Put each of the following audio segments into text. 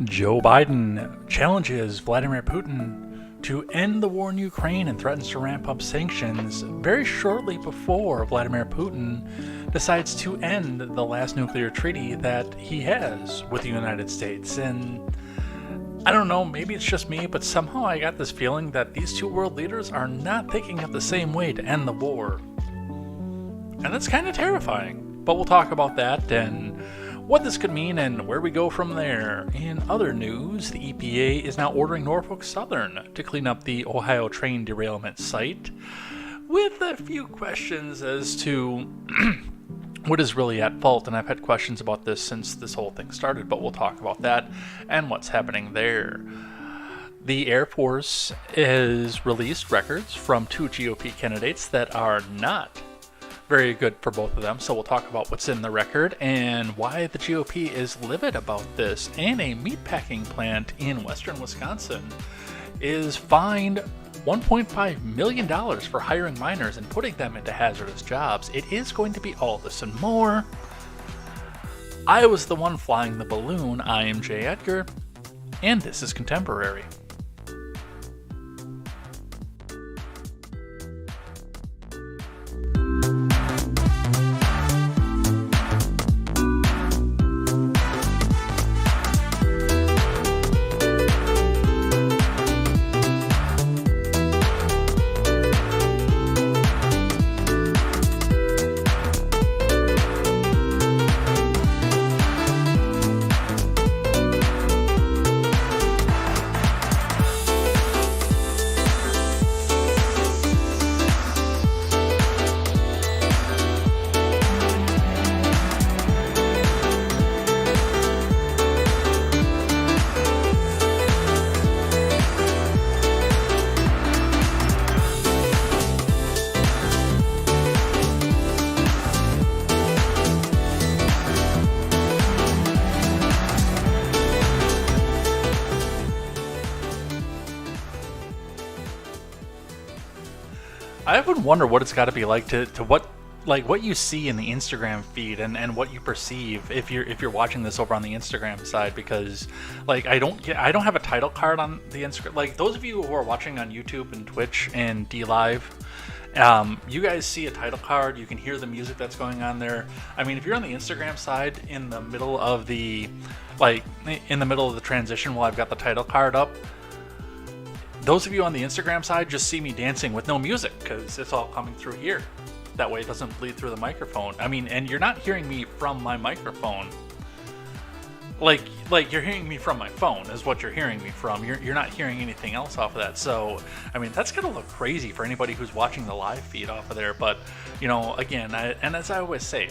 Joe Biden challenges Vladimir Putin to end the war in Ukraine and threatens to ramp up sanctions very shortly before Vladimir Putin decides to end the last nuclear treaty that he has with the United States. And I don't know, maybe it's just me, but somehow I got this feeling that these two world leaders are not thinking of the same way to end the war. And that's kind of terrifying. But we'll talk about that and what this could mean and where we go from there. In other news, the EPA is now ordering Norfolk Southern to clean up the Ohio train derailment site, with a few questions as to what is really at fault. And I've had questions about this since this whole thing started, but we'll talk about that and what's happening there. The Air Force has released records from two GOP candidates that are not very good for both of them, so we'll talk about what's in the record and why the GOP is livid about this. And a meatpacking plant in western Wisconsin is fined $1.5 million for hiring minors and putting them into hazardous jobs. It is going to be all this and more. I was the one flying the balloon. I am Jay Edgar, and this is Contemporary. I would wonder what it's got to be like to what you see in the Instagram feed and what you perceive if you're watching this over on the Instagram side, because I don't have a title card on the Instagram. Like, those of you who are watching on YouTube and Twitch and D Live, you guys see a title card. You can hear the music that's going on there. I mean, if you're on the Instagram side in the middle of the transition while I've got the title card up, those of you on the Instagram side just see me dancing with no music because it's all coming through here. That way it doesn't bleed through the microphone. I mean, and you're not hearing me from my microphone. Like you're hearing me from my phone is what you're hearing me from. You're not hearing anything else off of that. So, I mean, that's gonna look crazy for anybody who's watching the live feed off of there. But, again, and as I always say,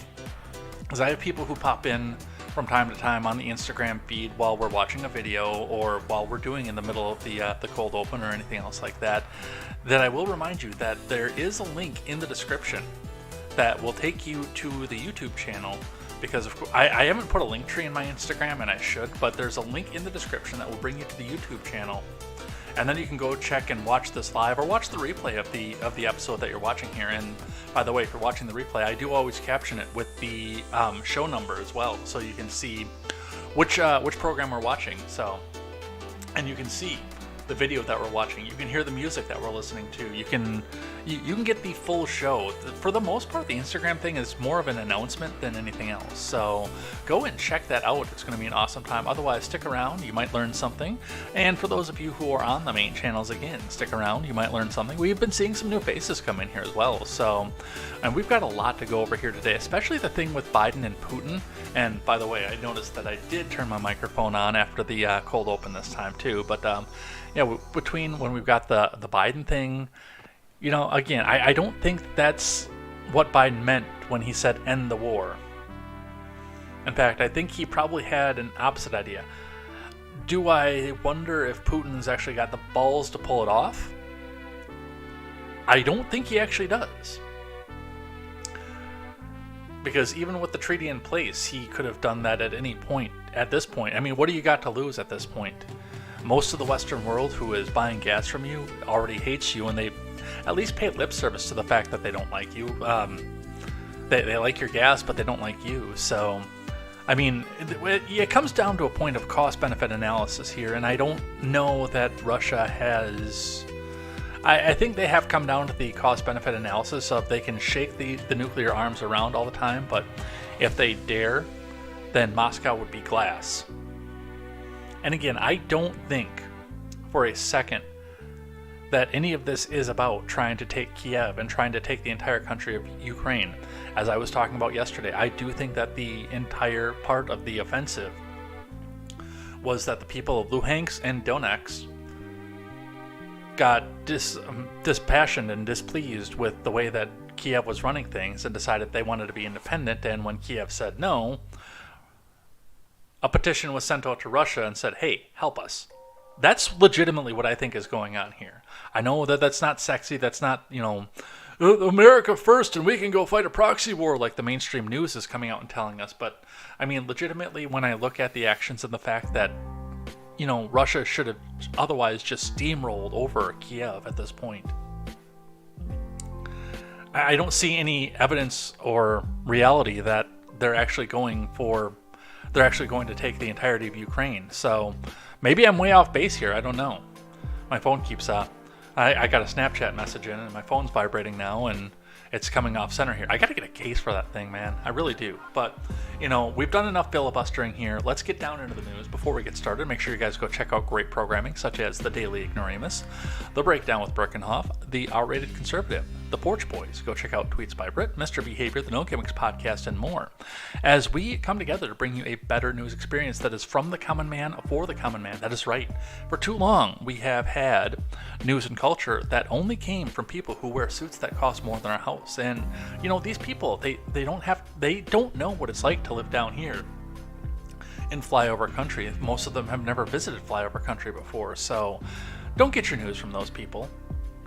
because I have people who pop in from time to time on the Instagram feed while we're watching a video or while we're doing in the middle of the cold open or anything else like that, that I will remind you that there is a link in the description that will take you to the YouTube channel, because I haven't put a link tree in my Instagram, and I should, but there's a link in the description that will bring you to the YouTube channel. And then you can go check and watch this live or watch the replay of the episode that you're watching here. And by the way, if you're watching the replay, I do always caption it with the show number as well, so you can see which program we're watching. So, and you can see the video that we're watching. You can hear the music that we're listening to. You can get the full show. For the most part, the Instagram thing is more of an announcement than anything else. So go and check that out. It's going to be an awesome time. Otherwise, stick around. You might learn something. And for those of you who are on the main channels, again, stick around. You might learn something. We've been seeing some new faces come in here as well. So, and we've got a lot to go over here today, especially the thing with Biden and Putin. And by the way, I noticed that I did turn my microphone on after the cold open this time too. But between when we've got the Biden thing, again, I don't think that's what Biden meant when he said end the war. In fact, I think he probably had an opposite idea. Do I wonder if Putin's actually got the balls to pull it off? I don't think he actually does. Because even with the treaty in place, he could have done that at any point at this point. I mean, what do you got to lose at this point? Most of the Western world who is buying gas from you already hates you, and they at least pay lip service to the fact that they don't like you. They like your gas, but they don't like you. So, I mean, it comes down to a point of cost-benefit analysis here, and I don't know that Russia has... I think they have come down to the cost-benefit analysis of they can shake the nuclear arms around all the time, but if they dare, then Moscow would be glass. And again, I don't think for a second that any of this is about trying to take Kiev and trying to take the entire country of Ukraine. As I was talking about yesterday, I do think that the entire part of the offensive was that the people of Luhansk and Donetsk got dispassionate and displeased with the way that Kiev was running things and decided they wanted to be independent. And when Kiev said no, a petition was sent out to Russia and said, hey, help us. That's legitimately what I think is going on here. I know that that's not sexy. That's not, America first and we can go fight a proxy war like the mainstream news is coming out and telling us. But, I mean, legitimately, when I look at the actions and the fact that, Russia should have otherwise just steamrolled over Kiev at this point, I don't see any evidence or reality that they're actually going to take the entirety of Ukraine. So maybe I'm way off base here. I don't know. My phone keeps up. I got a Snapchat message in, and my phone's vibrating now, and it's coming off center here. I got to get a case for that thing, man. I really do. But, we've done enough filibustering here. Let's get down into the news. Before we get started, make sure you guys go check out great programming, such as The Daily Ignoramus, The Breakdown with Birkenhoff, The R-Rated Conservative, The Porch Boys. Go check out Tweets by Brit, Mr. Behavior, The No Gimmicks Podcast, and more, as we come together to bring you a better news experience that is from the common man for the common man. That is right. For too long, we have had news and culture that only came from people who wear suits that cost more than our house. And, these people, they don't know what it's like to live down here in flyover country. Most of them have never visited flyover country before, so don't get your news from those people.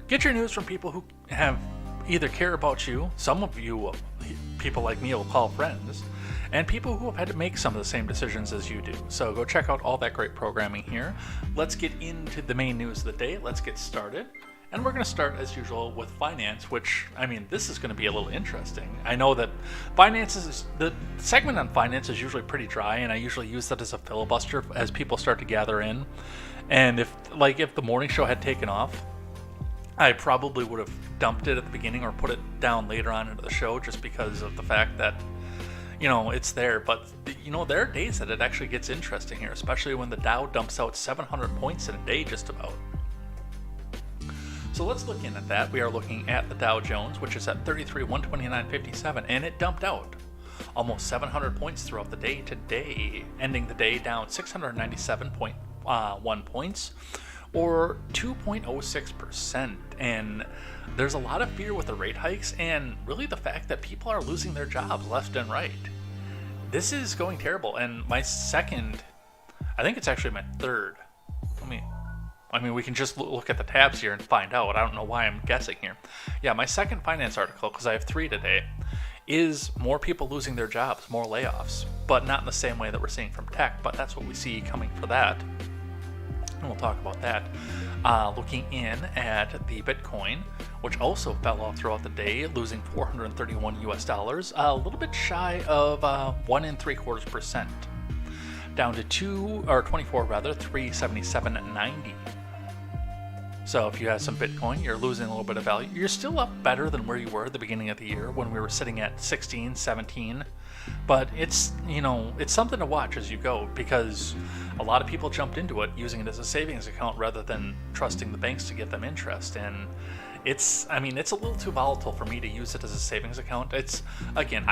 Get your news from people who have either care about you, some of you people like me will call friends, and people who have had to make some of the same decisions as you do. So go check out all that great programming here. Let's get into the main news of the day. Let's get started. And we're going to start, as usual, with finance, which, this is going to be a little interesting. I know that the segment on finance is usually pretty dry, and I usually use that as a filibuster as people start to gather in. And if the morning show had taken off, I probably would have dumped it at the beginning or put it down later on into the show just because of the fact that, it's there. But, there are days that it actually gets interesting here, especially when the Dow dumps out 700 points in a day just about. So let's look in at that. We are looking at the Dow Jones, which is at 33,129.57, and it dumped out almost 700 points throughout the day today, ending the day down 697.1 points, or 2.06%. And there's a lot of fear with the rate hikes and really the fact that people are losing their jobs left and right. This is going terrible. And my second, I think it's actually my third. We can just look at the tabs here and find out. I don't know why I'm guessing here. Yeah, my second finance article, because I have 3 today, is more people losing their jobs, more layoffs, but not in the same way that we're seeing from tech, but that's what we see coming for that. And we'll talk about that. Looking in at the Bitcoin, which also fell off throughout the day, losing $431 US, a little bit shy of 1.75%, down to 377.90. So if you have some Bitcoin, you're losing a little bit of value. You're still up better than where you were at the beginning of the year when we were sitting at 16, 17. But it's something to watch as you go, because a lot of people jumped into it using it as a savings account rather than trusting the banks to get them interest. And it's a little too volatile for me to use it as a savings account. I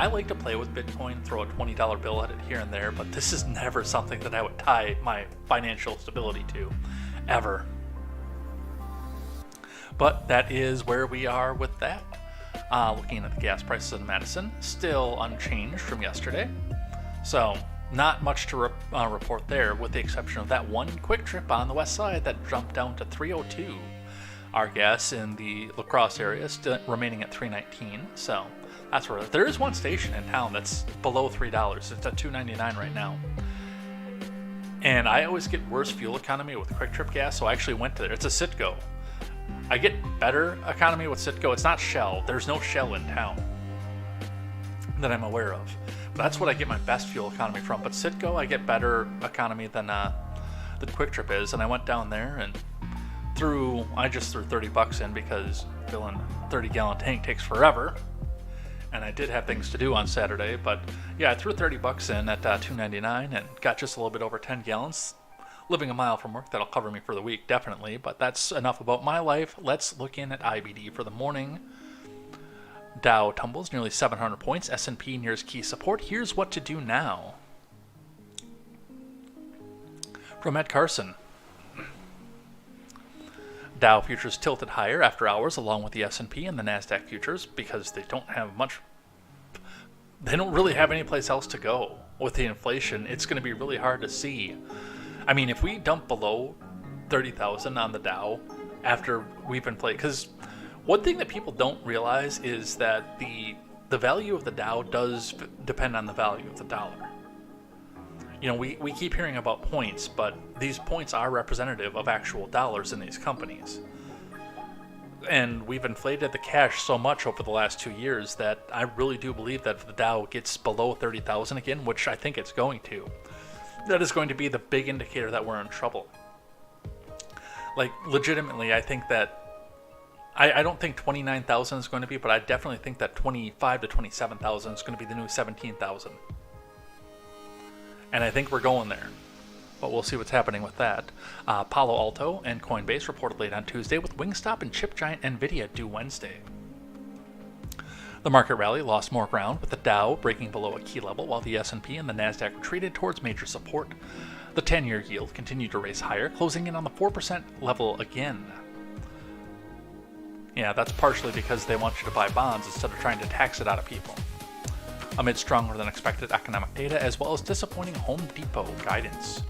like to play with Bitcoin, throw a $20 bill at it here and there, but this is never something that I would tie my financial stability to, ever. But that is where we are with that. Looking at the gas prices in Madison, still unchanged from yesterday. So not much to report there, with the exception of that one quick trip on the west side that jumped down to 302. Our gas in the La Crosse area is still remaining at $3.19. So that's where there is one station in town that's below $3. It's at $2.99 right now. And I always get worse fuel economy with quick trip gas, so I actually went to there. It's a Citgo. I get better economy with Citgo. It's not Shell. There's no Shell in town that I'm aware of. that's what I get my best fuel economy from. But Citgo, I get better economy than Quick Trip is, and I went down there and I just threw $30 in because filling a 30-gallon tank takes forever, and I did have things to do on Saturday. But yeah, I threw $30 in at $2.99 and got just a little bit over 10 gallons. Living a mile from work, that'll cover me for the week, definitely. But that's enough about my life. Let's look in at IBD for the morning. Dow tumbles nearly 700 points. S&P nears key support. Here's what to do now. From Ed Carson. Dow futures tilted higher after hours along with the S&P and the NASDAQ futures because they don't really have any place else to go. With the inflation, it's going to be really hard to see. I mean, if we dump below 30,000 on the Dow after we've inflated, because one thing that people don't realize is that the value of the Dow does depend on the value of the dollar. You know, we keep hearing about points, but these points are representative of actual dollars in these companies. And we've inflated the cash so much over the last 2 years that I really do believe that if the Dow gets below 30,000 again, which I think it's going to, that is going to be the big indicator that we're in trouble. Like, legitimately, I think that I don't think 29,000 is going to be, but I definitely think that 25 to 27,000 is going to be the new 17,000. And I think we're going there. But we'll see what's happening with that. Palo Alto and Coinbase reported late on Tuesday, with Wingstop and chip giant Nvidia due Wednesday. The market rally lost more ground, with the Dow breaking below a key level while the S&P and the NASDAQ retreated towards major support. The 10-year yield continued to race higher, closing in on the 4% level again. Yeah, that's partially because they want you to buy bonds instead of trying to tax it out of people. Amid stronger than expected economic data as well as disappointing Home Depot guidance,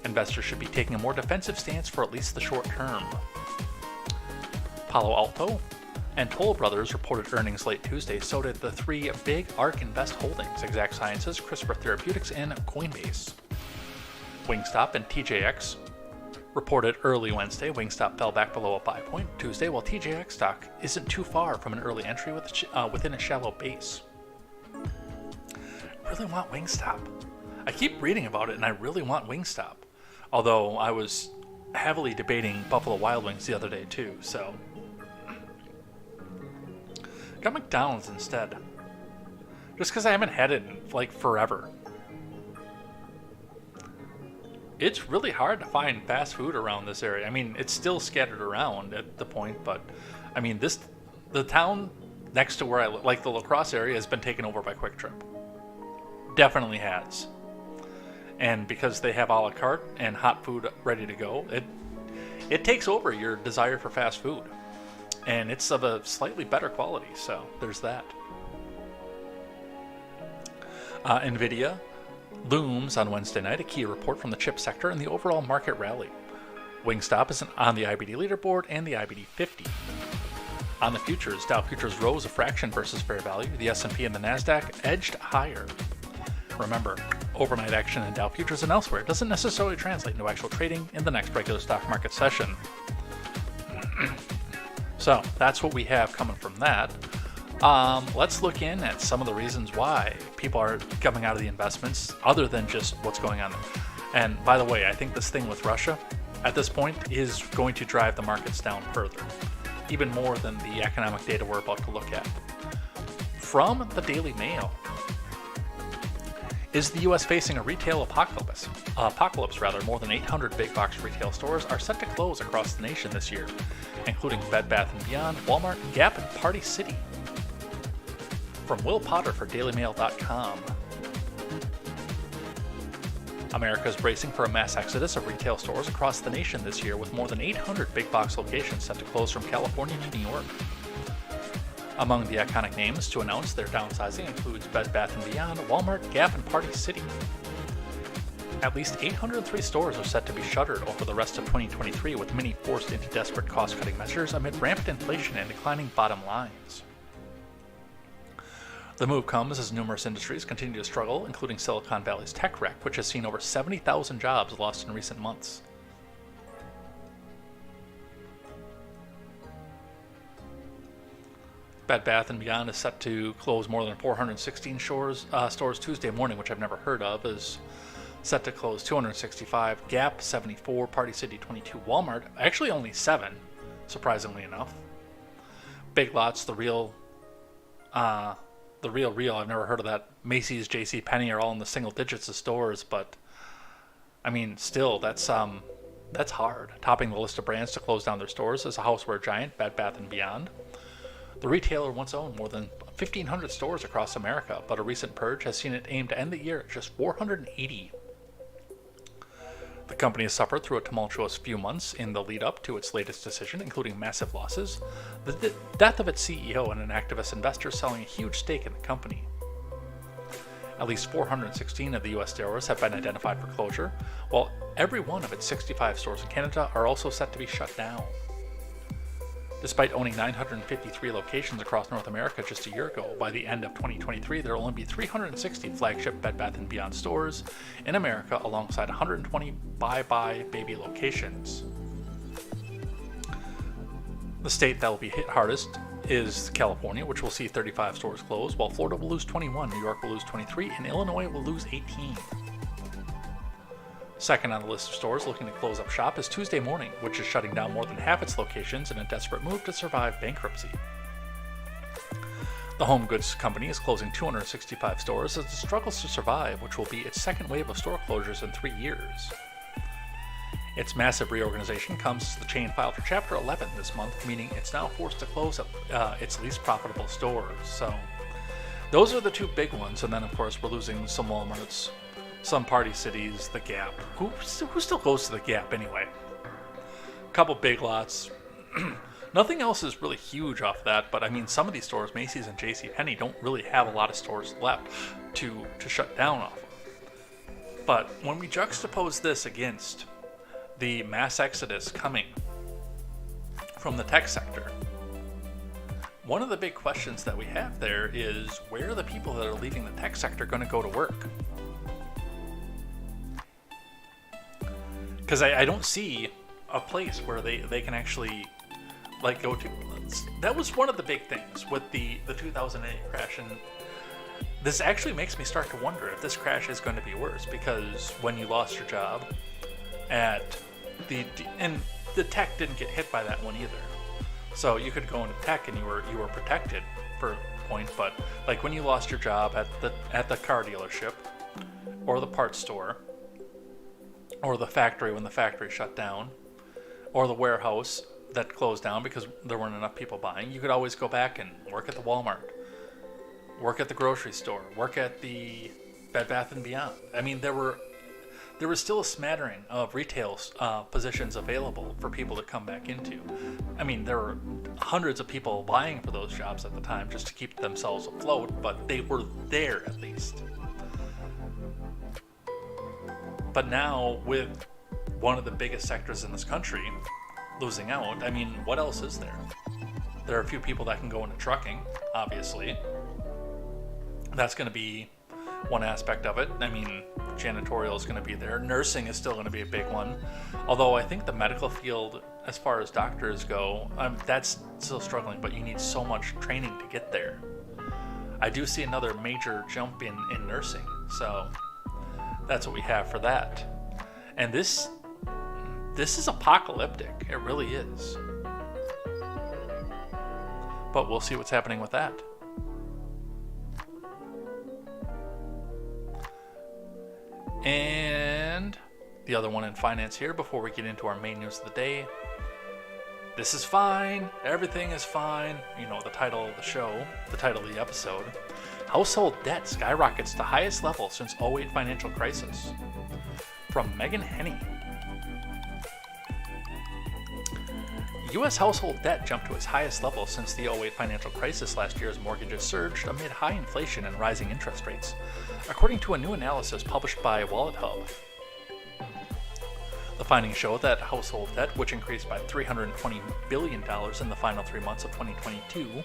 investors should be taking a more defensive stance for at least the short term. Palo Alto and Toll Brothers reported earnings late Tuesday, so did the three big ARK Invest holdings: Exact Sciences, CRISPR Therapeutics, and Coinbase. Wingstop and TJX reported early Wednesday. Wingstop fell back below a 5-point Tuesday, while TJX stock isn't too far from an early entry within a shallow base. I really want Wingstop. I keep reading about it, and I really want Wingstop. Although I was heavily debating Buffalo Wild Wings the other day too, so got McDonald's instead. Just because I haven't had it in like forever. It's really hard to find fast food around this area. I mean, it's still scattered around at the point, but I mean, the town next to where I live, like the La Crosse area, has been taken over by Quick Trip. Definitely has. And because they have a la carte and hot food ready to go, it takes over your desire for fast food. And it's of a slightly better quality, so there's that. Nvidia looms on Wednesday night, a key report from the chip sector and the overall market rally. Wingstop is on the IBD leaderboard and the IBD 50. On the futures, Dow futures rose a fraction versus fair value. The S&P and the NASDAQ edged higher. Remember, overnight action in Dow futures and elsewhere doesn't necessarily translate into actual trading in the next regular stock market session. So that's what we have coming from that. Let's look in at some of the reasons why people are coming out of the investments, other than just what's going on. And by the way, I think this thing with Russia at this point is going to drive the markets down further, even more than the economic data we're about to look at. From the Daily Mail. Is the U.S. facing a retail apocalypse? More than 800 big box retail stores are set to close across the nation this year, including Bed Bath & Beyond, Walmart, Gap, and Party City. From Will Potter for DailyMail.com. America is bracing for a mass exodus of retail stores across the nation this year, with more than 800 big box locations set to close from California to New York. Among the iconic names to announce their downsizing includes Bed Bath & Beyond, Walmart, Gap, and Party City. At least 803 stores are set to be shuttered over the rest of 2023, with many forced into desperate cost-cutting measures amid rampant inflation and declining bottom lines. The move comes as numerous industries continue to struggle, including Silicon Valley's tech wreck, which has seen over 70,000 jobs lost in recent months. Bed Bath & Beyond is set to close more than 416 stores Tuesday morning, which I've never heard of, is set to close 265. Gap, 74. Party City, 22. Walmart, actually only 7, surprisingly enough. Big Lots, the real, I've never heard of that. Macy's, JCPenney are all in the single digits of stores, but, I mean, still, that's hard. Topping the list of brands to close down their stores is a houseware giant, Bed Bath & Beyond. The retailer once owned more than 1,500 stores across America, but a recent purge has seen it aim to end the year at just 480. The company has suffered through a tumultuous few months in the lead up to its latest decision, including massive losses, the death of its CEO, and an activist investor selling a huge stake in the company. At least 416 of the U.S. stores have been identified for closure, while every one of its 65 stores in Canada are also set to be shut down. Despite owning 953 locations across North America just a year ago, by the end of 2023 there will only be 360 flagship Bed Bath & Beyond stores in America, alongside 120 buybuy BABY locations. The state that will be hit hardest is California, which will see 35 stores close, while Florida will lose 21, New York will lose 23, and Illinois will lose 18. Second on the list of stores looking to close up shop is Tuesday Morning, which is shutting down more than half its locations in a desperate move to survive bankruptcy. The home goods company is closing 265 stores as it struggles to survive, which will be its second wave of store closures in 3 years. Its massive reorganization comes as the chain filed for Chapter 11 this month, meaning it's now forced to close up its least profitable stores. So those are the two big ones, and then of course we're losing some Walmarts, some Party Cities, the Gap. Who still goes to the Gap anyway? A couple Big Lots. Nothing else is really huge off that, but I mean, some of these stores, Macy's and JCPenney, don't really have a lot of stores left to shut down off of. But when we juxtapose this against the mass exodus coming from the tech sector, one of the big questions that we have there is, where are the people that are leaving the tech sector going to go to work? Because I don't see a place where they can actually like go to. That was one of the big things with the 2008 crash, and this actually makes me start to wonder if this crash is going to be worse, because when you lost your job at and the tech didn't get hit by that one either, so you could go into tech and you were protected for a point, but like when you lost your job at the car dealership or the parts store, or the factory when the factory shut down, or the warehouse that closed down because there weren't enough people buying, you could always go back and work at the Walmart, work at the grocery store, work at the Bed Bath & Beyond. I mean, there was still a smattering of retail positions available for people to come back into. I mean, there were hundreds of people vying for those jobs at the time just to keep themselves afloat, but they were there at least. But now, with one of the biggest sectors in this country losing out, I mean, what else is there? There are a few people that can go into trucking, obviously. That's going to be one aspect of it. I mean, janitorial is going to be there. Nursing is still going to be a big one. Although I think the medical field, as far as doctors go, that's still struggling, but you need so much training to get there. I do see another major jump in nursing, so that's what we have for that. And this is apocalyptic. It really is. But we'll see what's happening with that. And the other one in finance here before we get into our main news of the day. This is fine. Everything is fine. You know, the title of the show, the title of the episode. Household debt skyrockets to highest level since 2008 financial crisis. From Megan Henney. U.S. household debt jumped to its highest level since the 2008 financial crisis last year as mortgages surged amid high inflation and rising interest rates, according to a new analysis published by WalletHub. The findings show that household debt, which increased by $320 billion in the final 3 months of 2022,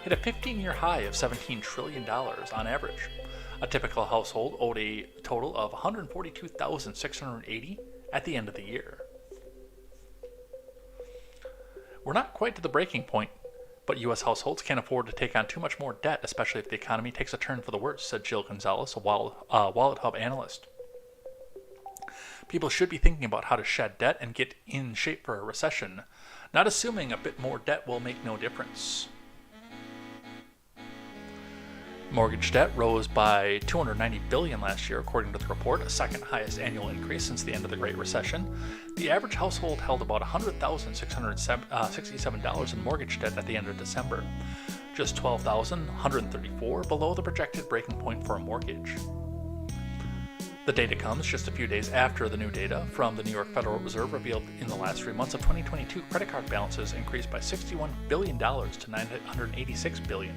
hit a 15-year high of $17 trillion on average. A typical household owed a total of $142,680 at the end of the year. We're not quite to the breaking point But U.S. households can't afford to take on too much more debt, especially if the economy takes a turn for the worse, said Jill Gonzalez, a Wallet Hub analyst. People should be thinking about how to shed debt and get in shape for a recession, not assuming a bit more debt will make no difference. Mortgage debt rose by $290 billion last year, according to the report, a second highest annual increase since the end of the Great Recession. The average household held about $100,667 in mortgage debt at the end of December, just $12,134 below the projected breaking point for a mortgage. The data comes just a few days after the new data from the New York Federal Reserve revealed in the last 3 months of 2022 credit card balances increased by $61 billion to $986 billion.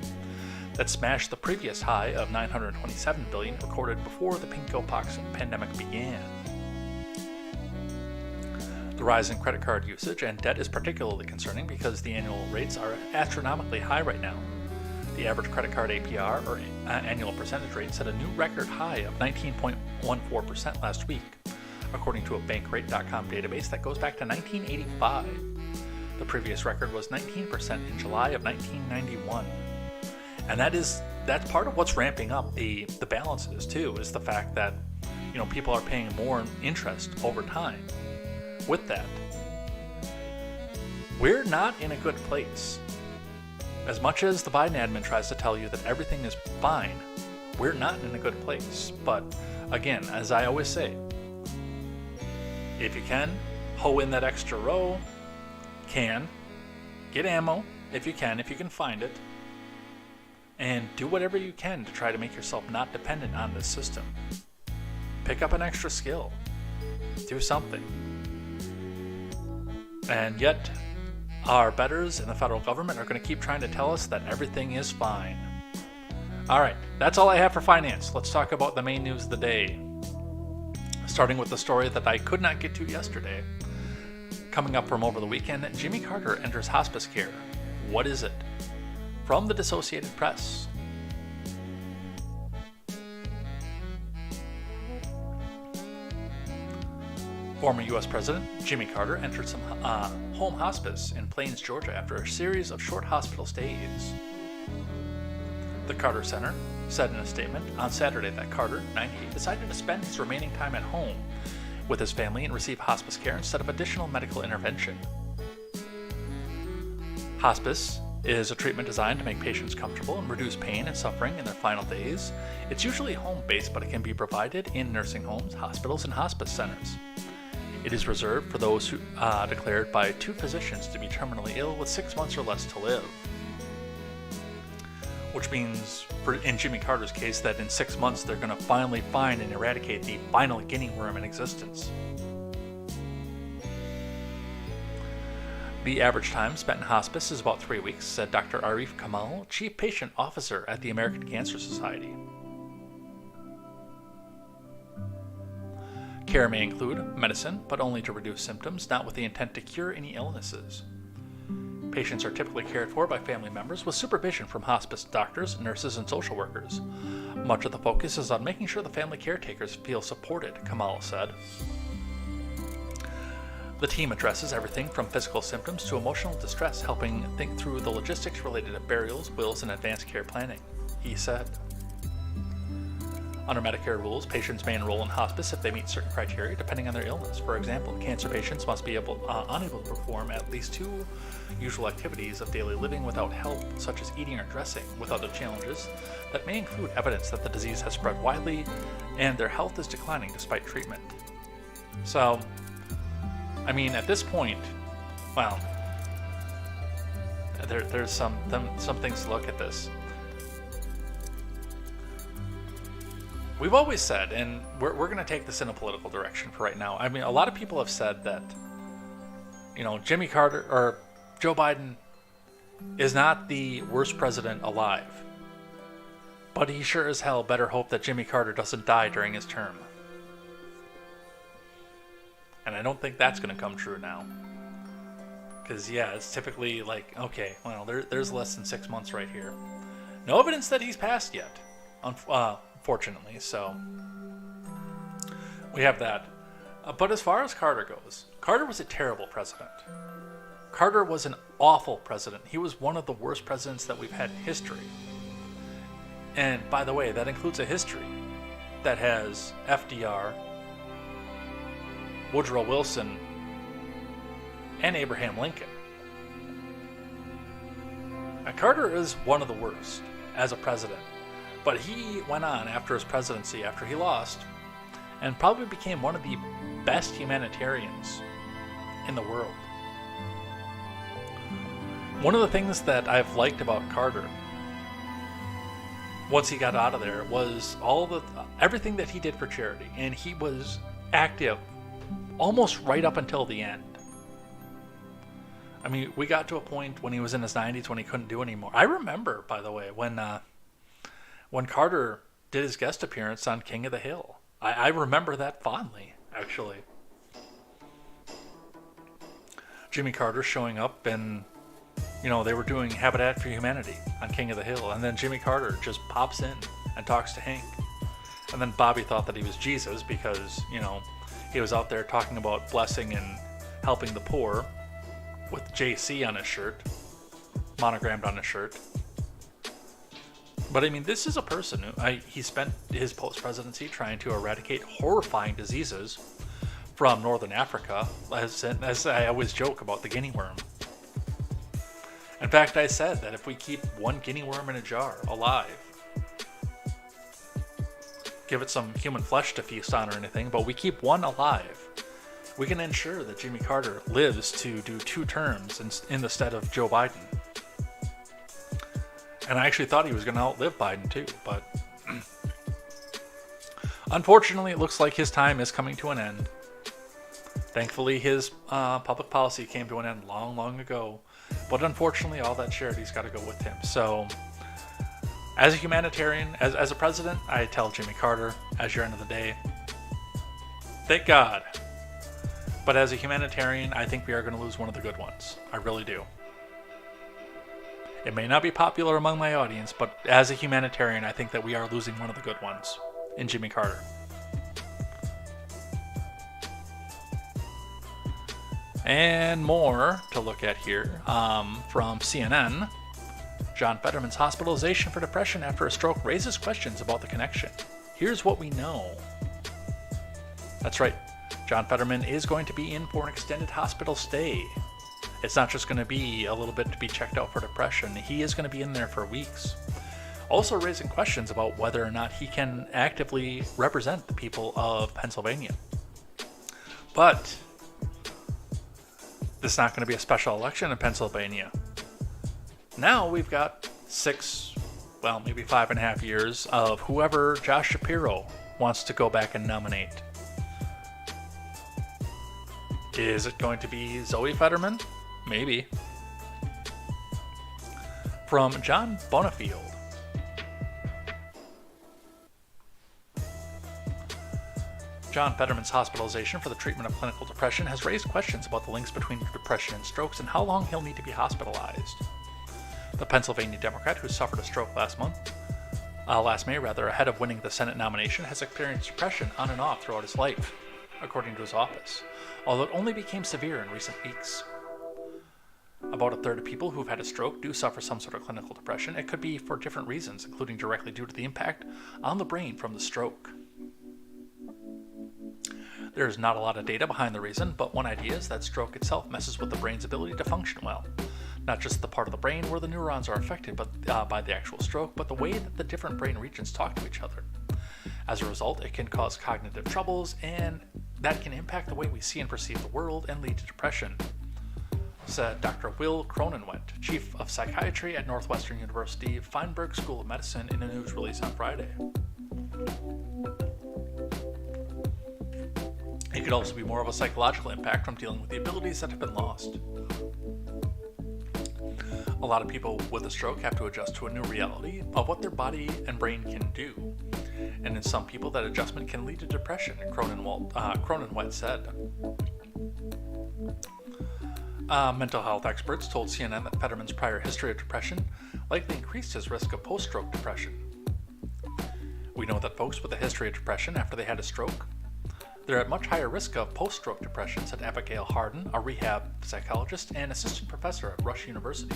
That smashed the previous high of $927 billion recorded before the pinkpox pandemic began. The rise in credit card usage and debt is particularly concerning because the annual rates are astronomically high right now. The average credit card APR, or annual percentage rate, set a new record high of 19.14% last week, according to a Bankrate.com database that goes back to 1985. The previous record was 19% in July of 1991. And that's part of what's ramping up the balances too, is the fact that people are paying more interest over time. With that, we're not in a good place. As much as the Biden admin tries to tell you that everything is fine, we're not in a good place. But again, as I always say, if you can, hoe in that extra row, get ammo if you can find it, and do whatever you can to try to make yourself not dependent on this system. Pick up an extra skill. Do something. And yet, our betters in the federal government are going to keep trying to tell us that everything is fine. Alright, that's all I have for finance. Let's talk about the main news of the day. Starting with the story that I could not get to yesterday. Coming up from over the weekend, Jimmy Carter enters hospice care. What is it? From the Associated Press. Former U.S. President Jimmy Carter entered some home hospice in Plains, Georgia after a series of short hospital stays. The Carter Center said in a statement on Saturday that Carter, 98, decided to spend his remaining time at home with his family and receive hospice care instead of additional medical intervention. Hospice is a treatment designed to make patients comfortable and reduce pain and suffering in their final days. It's usually home-based, but it can be provided in nursing homes, hospitals, and hospice centers. It is reserved for those who declared by 2 physicians to be terminally ill with 6 months or less to live. Which means, in Jimmy Carter's case, that in 6 months they're going to finally find and eradicate the final guinea worm in existence. The average time spent in hospice is about 3 weeks, said Dr. Arif Kamal, Chief Patient Officer at the American Cancer Society. Care may include medicine, but only to reduce symptoms, not with the intent to cure any illnesses. Patients are typically cared for by family members with supervision from hospice doctors, nurses, and social workers. Much of the focus is on making sure the family caretakers feel supported, Kamal said. The team addresses everything from physical symptoms to emotional distress, helping think through the logistics related to burials, wills, and advanced care planning, he said. Under Medicare rules, patients may enroll in hospice if they meet certain criteria depending on their illness. For example, cancer patients must be unable to perform at least 2 usual activities of daily living without help, such as eating or dressing, with other challenges that may include evidence that the disease has spread widely and their health is declining despite treatment. So, at this point, well, there's some things to look at this. We've always said, and we're going to take this in a political direction for right now. A lot of people have said that, Jimmy Carter or Joe Biden is not the worst president alive. But he sure as hell better hope that Jimmy Carter doesn't die during his term. And I don't think that's going to come true now. Because, it's typically like, okay, well, there's less than 6 months right here. No evidence that he's passed yet. Fortunately, so we have that. But as far as Carter goes, Carter was a terrible president. Carter was an awful president. He was one of the worst presidents that we've had in history. And by the way, that includes a history that has FDR, Woodrow Wilson, and Abraham Lincoln. Now, Carter is one of the worst as a president, but he went on after his presidency, after he lost, and probably became one of the best humanitarians in the world. One of the things that I've liked about Carter, once he got out of there, was everything that he did for charity, and he was active almost right up until the end. I mean, we got to a point when he was in his 90s when he couldn't do anymore. I remember, by the way, when Carter did his guest appearance on King of the Hill. I remember that fondly, actually. Jimmy Carter showing up, and they were doing Habitat for Humanity on King of the Hill, and then Jimmy Carter just pops in and talks to Hank. And then Bobby thought that he was Jesus because, he was out there talking about blessing and helping the poor with JC on his shirt, monogrammed on his shirt. But I mean, this is a person who he spent his post-presidency trying to eradicate horrifying diseases from northern Africa, as I always joke about the guinea worm. In fact, I said that if we keep one guinea worm in a jar alive, give it some human flesh to feast on or anything, but we keep one alive, we can ensure that Jimmy Carter lives to do 2 terms in the stead of Joe Biden. And I actually thought he was going to outlive Biden too, but unfortunately it looks like his time is coming to an end. Thankfully his public policy came to an end long, long ago, but unfortunately all that charity's got to go with him. So as a humanitarian, as a president, I tell Jimmy Carter, as your end of the day, thank God. But as a humanitarian, I think we are going to lose one of the good ones. I really do. It may not be popular among my audience, but as a humanitarian, I think that we are losing one of the good ones in Jimmy Carter. And more to look at here from CNN. John Fetterman's hospitalization for depression after a stroke raises questions about the connection. Here's what we know. That's right. John Fetterman is going to be in for an extended hospital stay. It's not just going to be a little bit to be checked out for depression. He is going to be in there for weeks. Also raising questions about whether or not he can actively represent the people of Pennsylvania. But this is not going to be a special election in Pennsylvania. Now we've got 6, well, maybe 5.5 years of whoever Josh Shapiro wants to go back and nominate. Is it going to be Zoe Fetterman? Maybe. From John Bonifield. John Fetterman's hospitalization for the treatment of clinical depression has raised questions about the links between depression and strokes and how long he'll need to be hospitalized. The Pennsylvania Democrat, who suffered a stroke last May, ahead of winning the Senate nomination, has experienced depression on and off throughout his life, according to his office, although it only became severe in recent weeks. About a third of people who've had a stroke do suffer some sort of clinical depression. It could be for different reasons, including directly due to the impact on the brain from the stroke. There's not a lot of data behind the reason, but one idea is that stroke itself messes with the brain's ability to function well. Not just the part of the brain where the neurons are affected by the actual stroke, but the way that the different brain regions talk to each other. As a result, it can cause cognitive troubles, and that can impact the way we see and perceive the world and lead to depression, said Dr. Will Cronenwet, Chief of Psychiatry at Northwestern University Feinberg School of Medicine, in a news release on Friday. It could also be more of a psychological impact from dealing with the abilities that have been lost. A lot of people with a stroke have to adjust to a new reality of what their body and brain can do. And in some people, that adjustment can lead to depression, Cronenwet said. Mental health experts told CNN that Fetterman's prior history of depression likely increased his risk of post-stroke depression. We know that folks with a history of depression after they had a stroke They're at much higher risk of post-stroke depression, said Abigail Harden, a rehab psychologist and assistant professor at Rush University.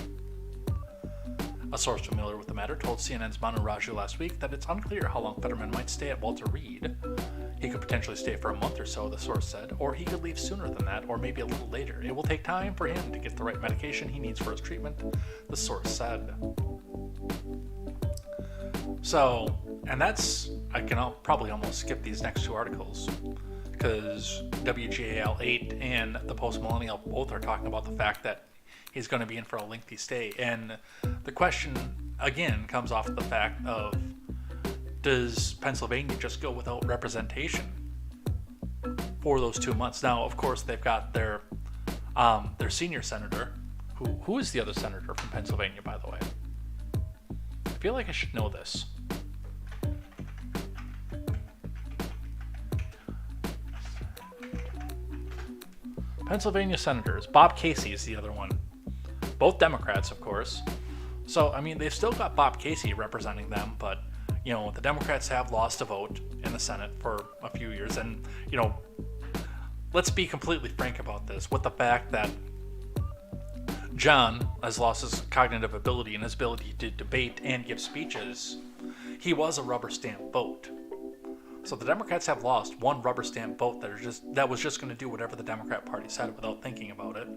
A source familiar with the matter told CNN's Manu Raju last week that it's unclear how long Fetterman might stay at Walter Reed. He could potentially stay for a month or so, the source said, or he could leave sooner than that, or maybe a little later. It will take time for him to get the right medication he needs for his treatment, the source said. So, and that's, I can probably almost skip these next two articles, because WGAL 8 and the Post Millennial both are talking about the fact that he's going to be in for a lengthy stay. And the question, again, comes off the fact of, does Pennsylvania just go without representation for those 2 months? Now, of course, they've got their senior senator. Who is the other senator from Pennsylvania, by the way? I feel like I should know this. Pennsylvania senators. Bob Casey is the other one. Both Democrats, of course. So, I mean, they've still got Bob Casey representing them, but, you know, the Democrats have lost a vote in the Senate for a few years. And, you know, let's be completely frank about this, with the fact that John has lost his cognitive ability and his ability to debate and give speeches. He was a rubber stamp vote. So the Democrats have lost one rubber stamp vote that was just going to do whatever the Democrat Party said without thinking about it.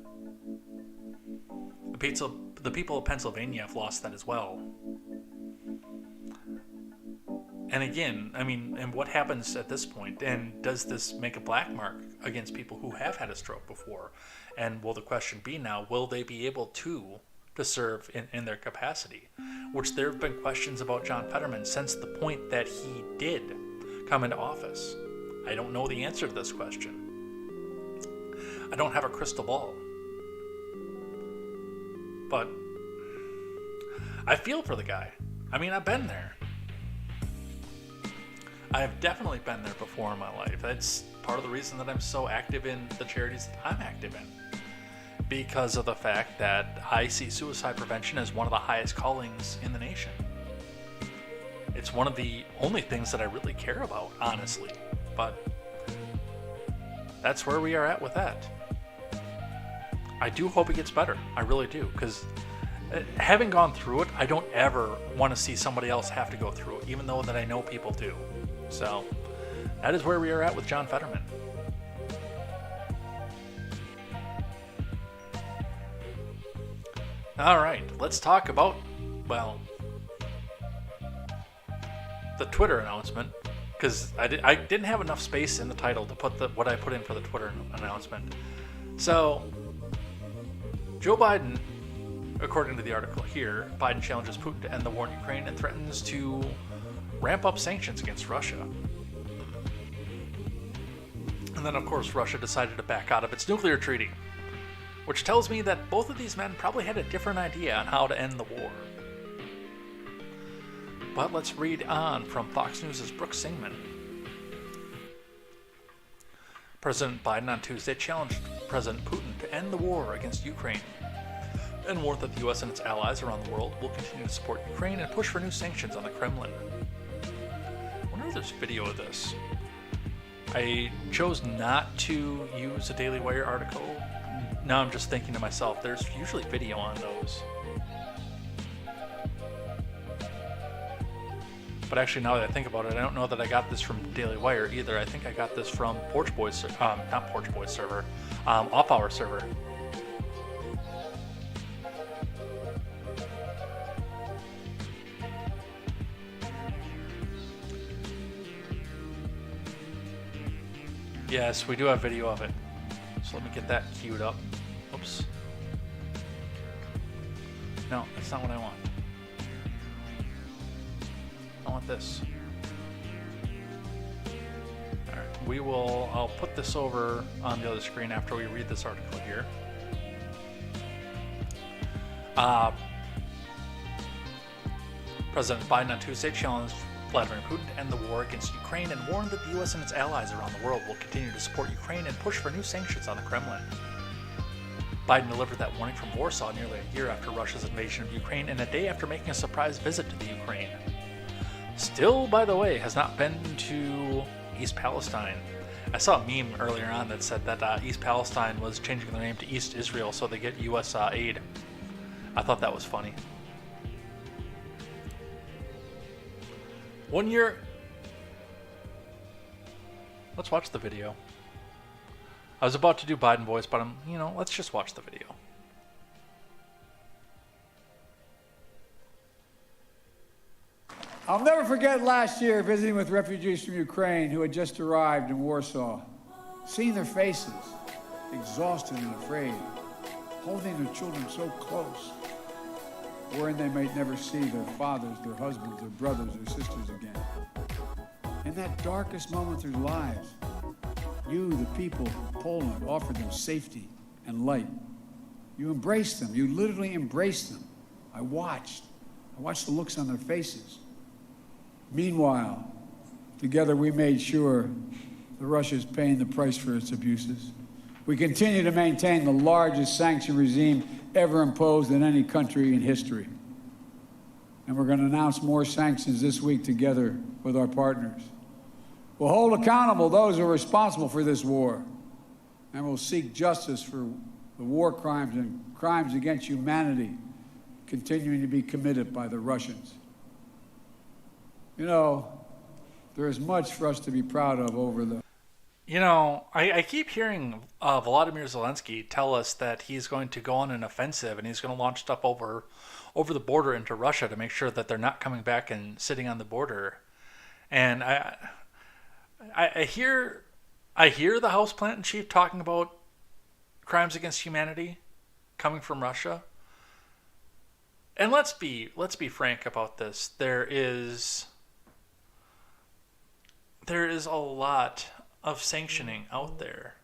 The people of Pennsylvania have lost that as well. And again, I mean, and what happens at this point? And does this make a black mark against people who have had a stroke before? And will the question be now, will they be able to serve in their capacity? Which there have been questions about John Fetterman since the point that he did come into office. I don't know the answer to this question. I don't have a crystal ball. But I feel for the guy. I mean, I've been there. I have definitely been there before in my life. That's part of the reason that I'm so active in the charities that I'm active in. Because of the fact that I see suicide prevention as one of the highest callings in the nation. It's one of the only things that I really care about, honestly. But that's where we are at with that. I do hope it gets better. I really do. Because having gone through it, I don't ever want to see somebody else have to go through it, even though that I know people do. So that is where we are at with John Fetterman. All right, let's talk about, well, the Twitter announcement, because I didn't have enough space in the title to put what I put in for the Twitter announcement. So Joe Biden, according to the article here, Biden challenges Putin to end the war in Ukraine and threatens to ramp up sanctions against Russia. And then, of course, Russia decided to back out of its nuclear treaty, which tells me that both of these men probably had a different idea on how to end the war. But let's read on from Fox News' Brooke Singman. President Biden on Tuesday challenged President Putin to end the war against Ukraine and warned that the U.S. and its allies around the world will continue to support Ukraine and push for new sanctions on the Kremlin. I wonder if there's video of this. I chose not to use a Daily Wire article. Now I'm just thinking to myself, there's usually video on those. But actually, now that I think about it, I don't know that I got this from Daily Wire either. I think I got this from Porch Boys, not Porch Boys server, Off Hour server. Yes, we do have video of it. So let me get that queued up. Oops. No, that's not what I want. I want this. Alright, I'll put this over on the other screen after we read this article here. President Biden on Tuesday challenged Vladimir Putin to end the war against Ukraine and warned that the U.S. and its allies around the world will continue to support Ukraine and push for new sanctions on the Kremlin. Biden delivered that warning from Warsaw nearly a year after Russia's invasion of Ukraine and a day after making a surprise visit to the Ukraine. Still, by the way, has not been to East Palestine. I saw a meme earlier on that said that East Palestine was changing their name to East Israel so they get U.S. Aid. I thought that was funny. 1 year. Let's watch the video. I was about to do Biden voice, but let's just watch the video. I'll never forget last year visiting with refugees from Ukraine who had just arrived in Warsaw, seeing their faces, exhausted and afraid, holding their children so close, worrying they might never see their fathers, their husbands, their brothers, their sisters again. In that darkest moment of their lives, you, the people of Poland, offered them safety and light. You embraced them. You literally embraced them. I watched the looks on their faces. Meanwhile, together we made sure that Russia is paying the price for its abuses. We continue to maintain the largest sanction regime ever imposed in any country in history. And we're going to announce more sanctions this week together with our partners. We'll hold accountable those who are responsible for this war, and we'll seek justice for the war crimes and crimes against humanity continuing to be committed by the Russians. You know, there is much for us to be proud of over the... I keep hearing Volodymyr Zelensky tell us that he's going to go on an offensive and he's going to launch stuff over the border into Russia to make sure that they're not coming back and sitting on the border. And I hear the House Plant Chief talking about crimes against humanity coming from Russia. And let's be frank about this. There is a lot of sanctioning out there.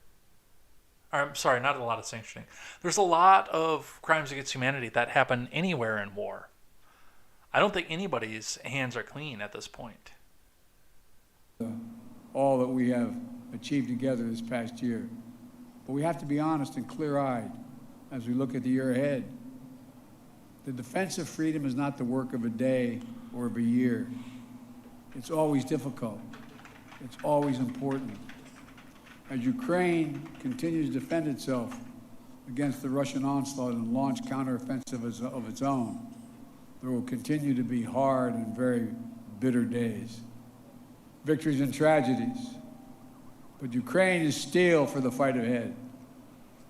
Or, I'm sorry, not a lot of sanctioning. There's a lot of crimes against humanity that happen anywhere in war. I don't think anybody's hands are clean at this point. All that we have achieved together this past year. But we have to be honest and clear-eyed as we look at the year ahead. The defense of freedom is not the work of a day or of a year. It's always difficult. It's always important. As Ukraine continues to defend itself against the Russian onslaught and launch counteroffensive of its own, there will continue to be hard and very bitter days. Victories and tragedies. But Ukraine is steel for the fight ahead.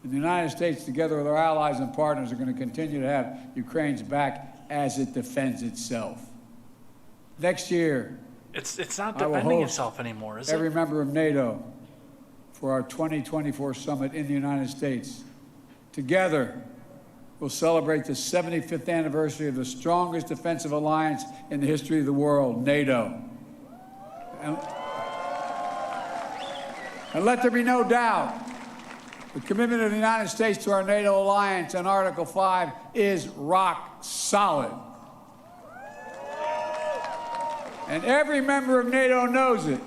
And the United States, together with our allies and partners, are going to continue to have Ukraine's back as it defends itself. Next year, it's not defending itself anymore, is it? Every member of NATO for our 2024 summit in the United States. Together, we'll celebrate the 75th anniversary of the strongest defensive alliance in the history of the world, NATO. And let there be no doubt, the commitment of the United States to our NATO alliance and Article 5 is rock solid. And every member of NATO knows it,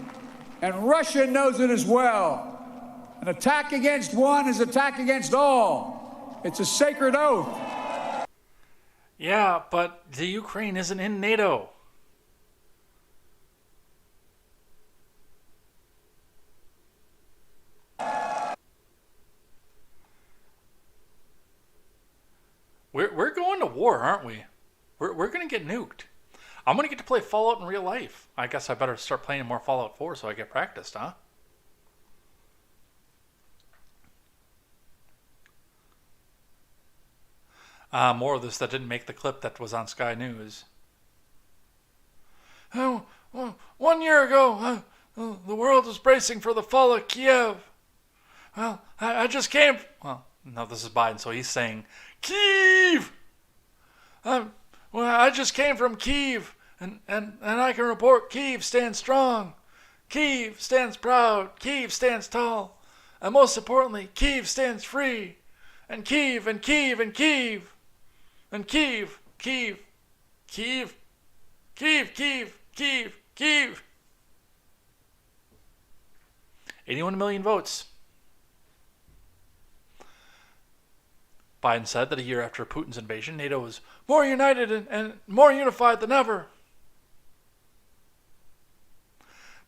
and Russia knows it as well. An attack against one is an attack against all. It's a sacred oath. Yeah, but the Ukraine isn't in NATO. We're going to war, aren't we? We're going to get nuked. I'm going to get to play Fallout in real life. I guess I better start playing more Fallout 4 so I get practiced, huh? More of this that didn't make the clip that was on Sky News. Oh, 1 year ago, the world was bracing for the fall of Kiev. Well, I just came... Well, no, this is Biden, so he's saying, Kiev! Well, I just came from Kiev, and I can report Kiev stands strong. Kiev stands proud. Kiev stands tall. And most importantly, Kiev stands free. And Kiev, and Kiev, and Kiev. And Kiev, Kiev, Kiev, Kiev, Kiev, Kiev, Kiev. 81 million votes. Biden said that a year after Putin's invasion, NATO was more united and more unified than ever.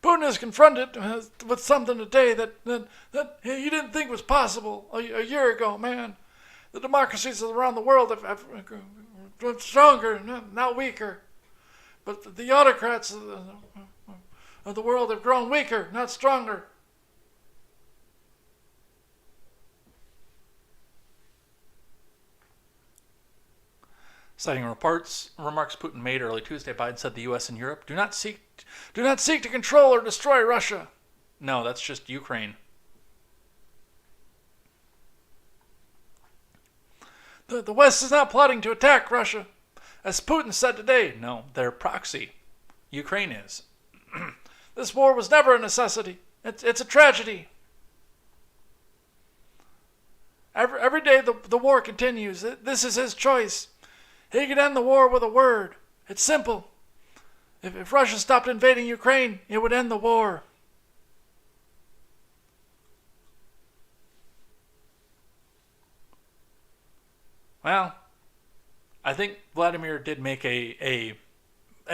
Putin is confronted with something today that he didn't think was possible a year ago, man. The democracies around the world have grown stronger, not weaker. But the autocrats of the world have grown weaker, not stronger. Citing remarks Putin made early Tuesday, Biden said the U.S. and Europe do not seek to control or destroy Russia. No, that's just Ukraine. The West is not plotting to attack Russia. As Putin said today, no, their proxy, Ukraine is. This war was never a necessity. It's a tragedy. Every day the war continues. This is his choice. He could end the war with a word. It's simple. If Russia stopped invading Ukraine, it would end the war. Well, I think Vladimir did make a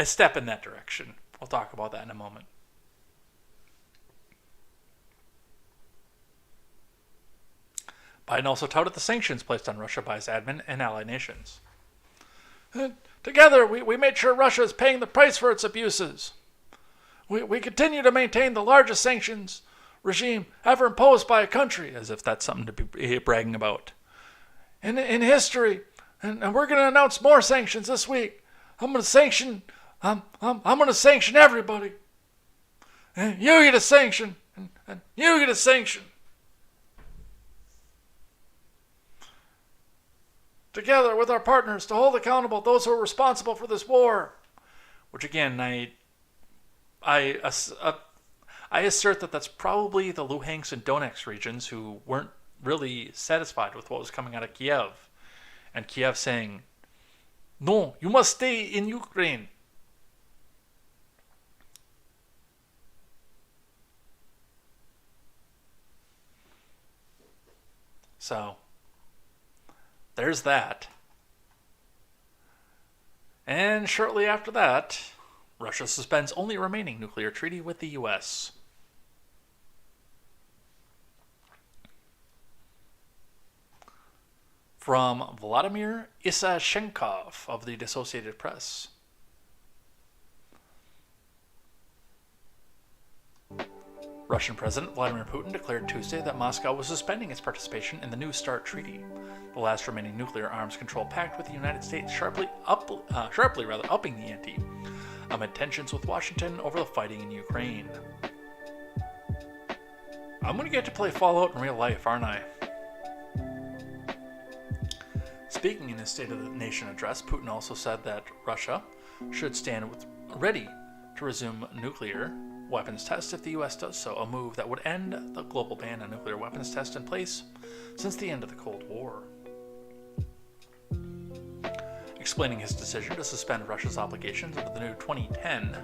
step in that direction. We'll talk about that in a moment. Biden also touted the sanctions placed on Russia by his admin and allied nations. Together, we made sure Russia is paying the price for its abuses. We continue to maintain the largest sanctions regime ever imposed by a country, as if that's something to be bragging about, in history. And we're going to announce more sanctions this week. I'm going to sanction everybody. And you get a sanction. And you get a sanction. Together with our partners to hold accountable those who are responsible for this war. Which again, I assert that that's probably the Luhansk and Donetsk regions who weren't really satisfied with what was coming out of Kiev. And Kiev saying, no, you must stay in Ukraine. So, there's that. And shortly after that, Russia suspends only remaining nuclear treaty with the U.S. From Vladimir Isashenkov of the Associated Press. Russian President Vladimir Putin declared Tuesday that Moscow was suspending its participation in the New START treaty, the last remaining nuclear arms control pact with the United States, sharply upping the ante amid tensions with Washington over the fighting in Ukraine. I'm going to get to play Fallout in real life, aren't I? Speaking in his State of the Nation address, Putin also said that Russia should stand ready to resume nuclear weapons tests if the U.S. does so, a move that would end the global ban on nuclear weapons tests in place since the end of the Cold War. Explaining his decision to suspend Russia's obligations under the new 2010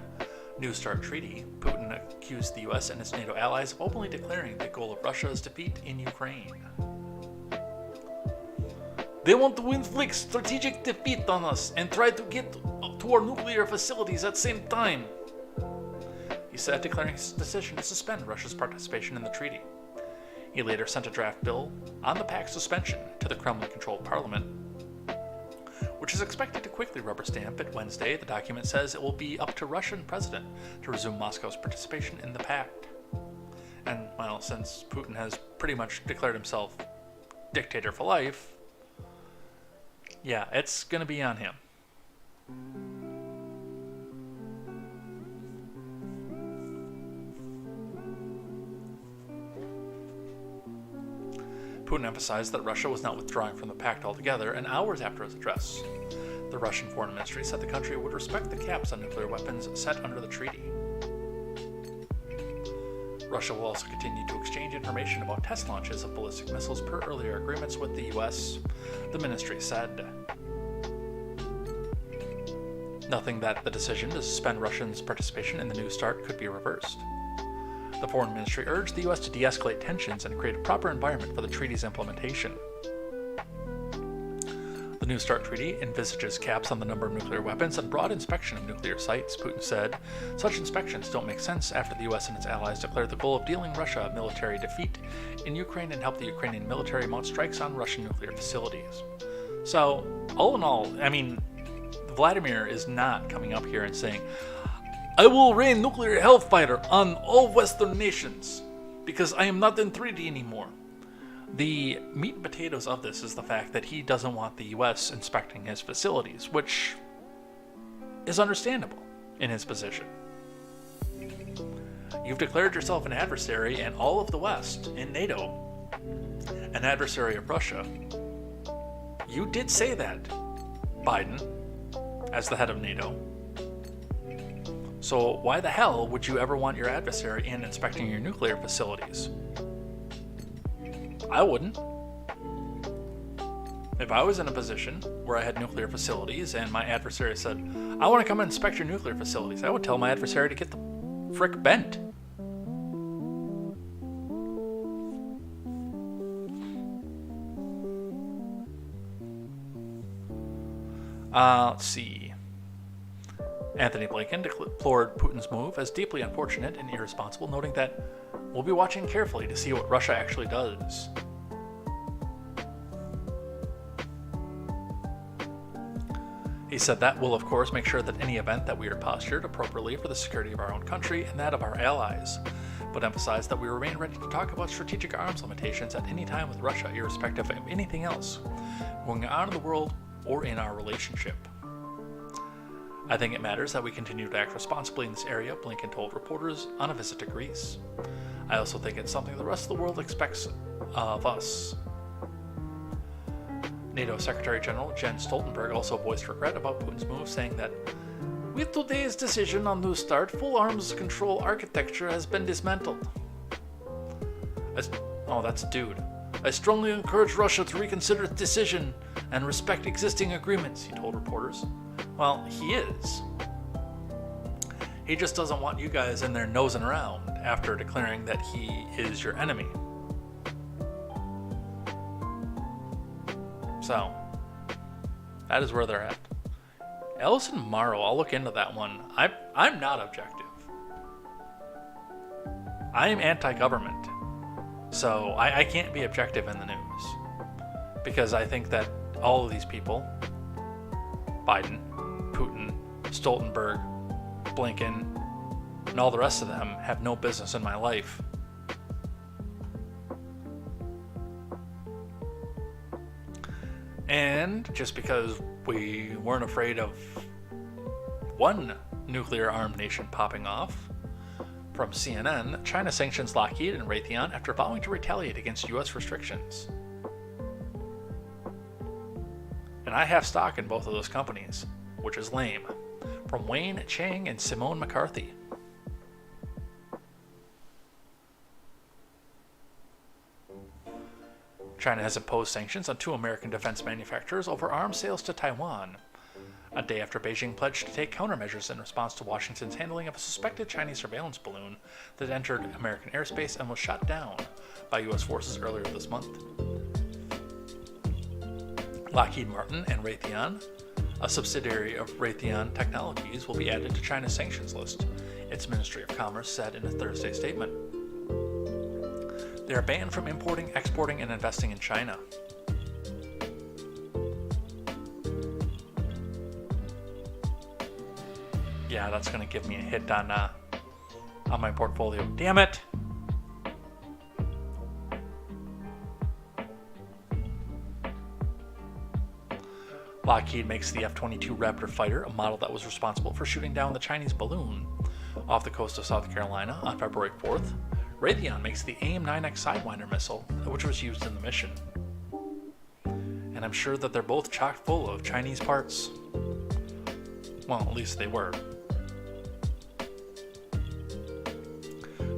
New START treaty, Putin accused the U.S. and its NATO allies of openly declaring the goal of Russia's defeat in Ukraine. They want to inflict strategic defeat on us and try to get to our nuclear facilities at the same time, he said, declaring his decision to suspend Russia's participation in the treaty. He later sent a draft bill on the pact's suspension to the Kremlin-controlled parliament, which is expected to quickly rubber stamp it Wednesday. The document says it will be up to Russian president to resume Moscow's participation in the pact. And, well, since Putin has pretty much declared himself dictator for life, yeah, it's going to be on him. Putin emphasized that Russia was not withdrawing from the pact altogether, and hours after his address, the Russian Foreign Ministry said the country would respect the caps on nuclear weapons set under the treaty. Russia will also continue to exchange information about test launches of ballistic missiles per earlier agreements with the U.S., the ministry said. Nothing that the decision to suspend Russia's participation in the New START could be reversed. The Foreign Ministry urged the U.S. to de-escalate tensions and create a proper environment for the treaty's implementation. The New START treaty envisages caps on the number of nuclear weapons and broad inspection of nuclear sites, Putin said. Such inspections don't make sense after the US and its allies declared the goal of dealing Russia military defeat in Ukraine and help the Ukrainian military mount strikes on Russian nuclear facilities. So, all in all, I mean, Vladimir is not coming up here and saying, I will rain nuclear hellfire on all Western nations because I am not in treaty anymore. The meat and potatoes of this is the fact that he doesn't want the US inspecting his facilities, which is understandable in his position. You've declared yourself an adversary and all of the West in NATO, an adversary of Russia. You did say that, Biden, as the head of NATO. So why the hell would you ever want your adversary in inspecting your nuclear facilities? I wouldn't. If I was in a position where I had nuclear facilities and my adversary said, I want to come and inspect your nuclear facilities, I would tell my adversary to get the frick bent. Let's see. Anthony Blinken deplored Putin's move as deeply unfortunate and irresponsible, noting that we'll be watching carefully to see what Russia actually does. He said that will, of course, make sure that any event that we are postured appropriately for the security of our own country and that of our allies, but emphasized that we remain ready to talk about strategic arms limitations at any time with Russia, irrespective of anything else going on in the world or in our relationship. I think it matters that we continue to act responsibly in this area, Blinken told reporters on a visit to Greece. I also think it's something the rest of the world expects of us. NATO Secretary General Jens Stoltenberg also voiced regret about Putin's move, saying that, with today's decision on New START, full arms control architecture has been dismantled. That's a dude. I strongly encourage Russia to reconsider its decision and respect existing agreements, he told reporters. Well, he is. He just doesn't want you guys in there nosing around after declaring that he is your enemy. So, that is where they're at. Ellison Morrow, I'll look into that one. I'm not objective. I am anti-government. So, I can't be objective in the news. Because I think that all of these people, Biden, Putin, Stoltenberg, Blinken, and all the rest of them have no business in my life. And just because we weren't afraid of one nuclear-armed nation popping off, from CNN, China sanctions Lockheed and Raytheon after vowing to retaliate against U.S. restrictions. And I have stock in both of those companies, which is lame. From Wayne Chang and Simone McCarthy. China has imposed sanctions on 2 American defense manufacturers over arms sales to Taiwan, a day after Beijing pledged to take countermeasures in response to Washington's handling of a suspected Chinese surveillance balloon that entered American airspace and was shot down by U.S. forces earlier this month. Lockheed Martin and Raytheon, a subsidiary of Raytheon Technologies, will be added to China's sanctions list, its Ministry of Commerce said in a Thursday statement. They are banned from importing, exporting, and investing in China. Yeah, that's going to give me a hit on my portfolio. Damn it! Lockheed makes the F-22 Raptor fighter, a model that was responsible for shooting down the Chinese balloon off the coast of South Carolina on February 4th. Raytheon makes the AIM-9X Sidewinder missile, which was used in the mission. And I'm sure that they're both chock full of Chinese parts. Well, at least they were.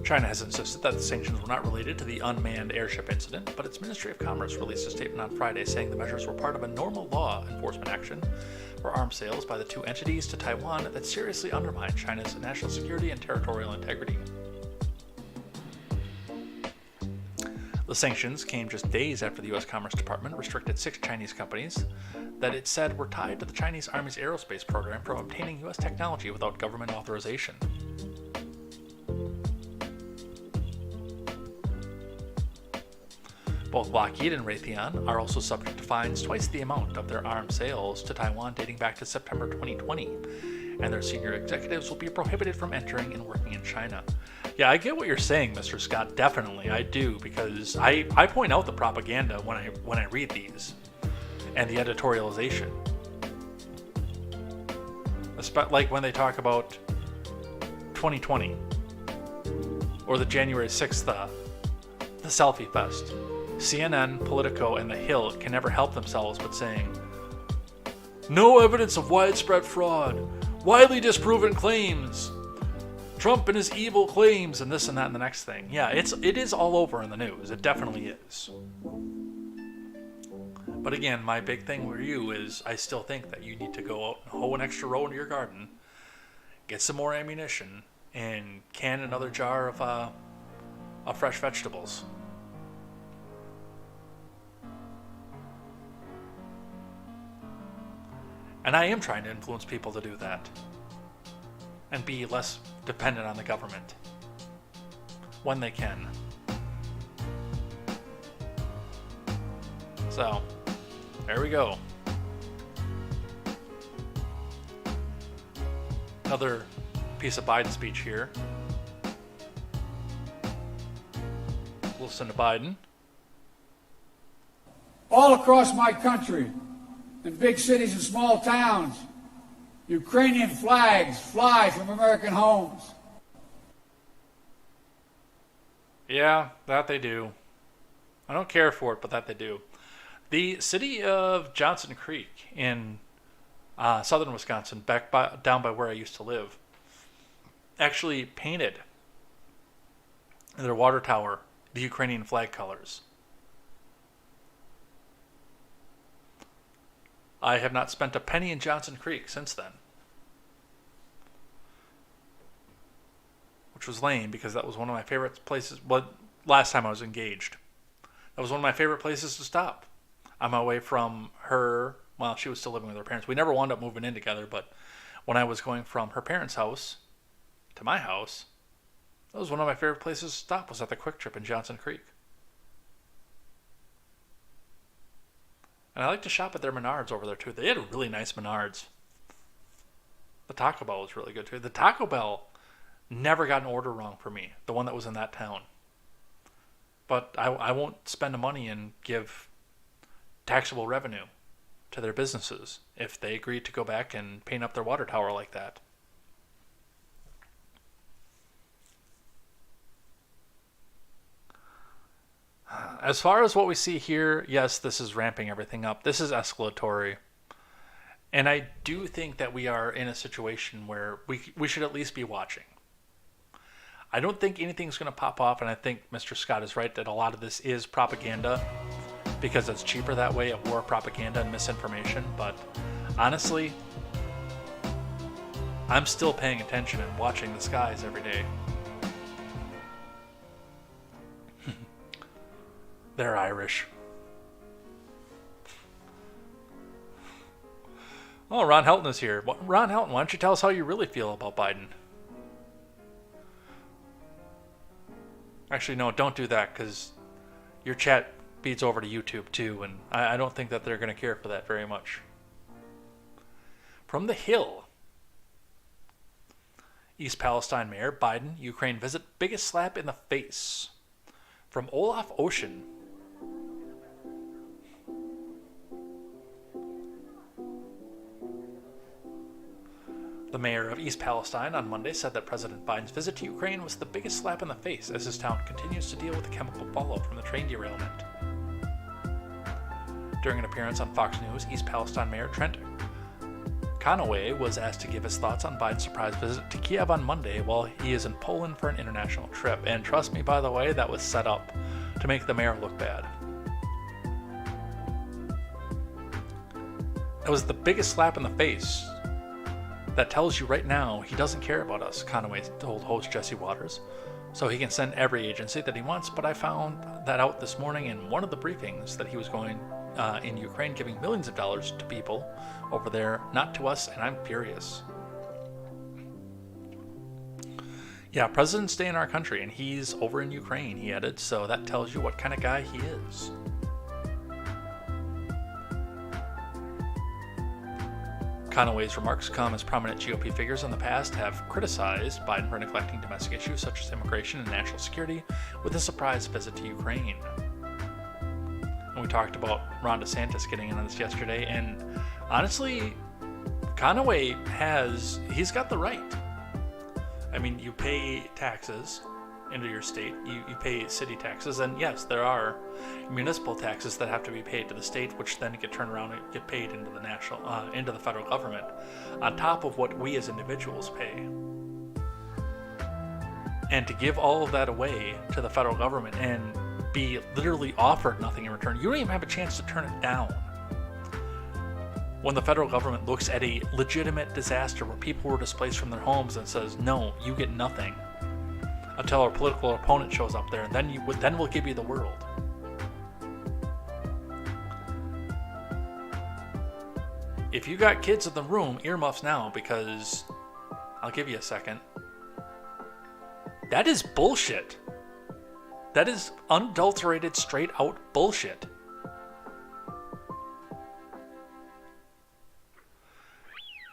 China has insisted that the sanctions were not related to the unmanned airship incident, but its Ministry of Commerce released a statement on Friday saying the measures were part of a normal law enforcement action for arms sales by the 2 entities to Taiwan that seriously undermine China's national security and territorial integrity. The sanctions came just days after the U.S. Commerce Department restricted 6 Chinese companies that it said were tied to the Chinese Army's aerospace program from obtaining U.S. technology without government authorization. Both Lockheed and Raytheon are also subject to fines twice the amount of their arms sales to Taiwan dating back to September 2020, and their senior executives will be prohibited from entering and working in China. Yeah, I get what you're saying, Mr. Scott. Definitely, I do, because I point out the propaganda when I read these, and the editorialization. Like when they talk about 2020, or the January 6th, the Selfie Fest. CNN, Politico, and The Hill can never help themselves but saying, "No evidence of widespread fraud, widely disproven claims, Trump and his evil claims," and this and that and the next thing. Yeah, it is all over in the news. It definitely is. But again, my big thing with you is I still think that you need to go out and hoe an extra row into your garden, get some more ammunition, and can another jar of fresh vegetables. And I am trying to influence people to do that and be less dependent on the government when they can. So, there we go. Another piece of Biden speech here. Listen to Biden. All across my country, in big cities and small towns, Ukrainian flags fly from American homes. Yeah, that they do. I don't care for it, but that they do. The city of Johnson Creek in southern Wisconsin, down by where I used to live, actually painted in their water tower the Ukrainian flag colors. I have not spent a penny in Johnson Creek since then. Which was lame because that was one of my favorite places. Well, last time I was engaged. That was one of my favorite places to stop. On my way from her, well, she was still living with her parents. We never wound up moving in together, but when I was going from her parents' house to my house, that was one of my favorite places to stop, was at the Quick Trip in Johnson Creek. And I like to shop at their Menards over there too. They had really nice Menards. The Taco Bell was really good too. The Taco Bell never got an order wrong for me, the one that was in that town. But I won't spend the money and give taxable revenue to their businesses if they agree to go back and paint up their water tower like that. As far as what we see here, yes, this is ramping everything up. This is escalatory. And I do think that we are in a situation where we should at least be watching. I don't think anything's going to pop off, and I think Mr. Scott is right that a lot of this is propaganda because it's cheaper that way at war propaganda and misinformation. But honestly, I'm still paying attention and watching the skies every day. They're Irish. Oh, Ron Helton is here. Ron Helton, why don't you tell us how you really feel about Biden? Actually, no, don't do that, because your chat feeds over to YouTube too, and I don't think that they're going to care for that very much. From The Hill. East Palestine Mayor, Biden, Ukraine visit, biggest slap in the face. From Olaf Ocean. The mayor of East Palestine on Monday said that President Biden's visit to Ukraine was the biggest slap in the face as his town continues to deal with the chemical fallout from the train derailment. During an appearance on Fox News, East Palestine Mayor Trent Conaway was asked to give his thoughts on Biden's surprise visit to Kiev on Monday while he is in Poland for an international trip. And trust me, by the way, that was set up to make the mayor look bad. That was the biggest slap in the face. That tells you right now he doesn't care about us, Conaway told host Jesse Waters. so he can send every agency that he wants. But I found that out this morning in one of the briefings that he was going in Ukraine, giving millions of dollars to people over there, not to us, and I'm furious. Yeah, presidents stay in our country, and he's over in Ukraine, he added, so that tells you what kind of guy he is. Conaway's remarks come as prominent GOP figures in the past have criticized Biden for neglecting domestic issues such as immigration and national security with a surprise visit to Ukraine. And we talked about Ron DeSantis getting in on this yesterday, and honestly, Conaway he's got the right. I mean, you pay taxes into your state, you pay city taxes, and yes, there are municipal taxes that have to be paid to the state, which then get turned around and get paid into the into the federal government, on top of what we as individuals pay. And to give all of that away to the federal government and be literally offered nothing in return, you don't even have a chance to turn it down. When the federal government looks at a legitimate disaster where people were displaced from their homes and says, no, you get nothing, until our political opponent shows up there, and then we'll give you the world. If you got kids in the room, earmuffs now, because I'll give you a second. That is bullshit. That is unadulterated, straight out bullshit.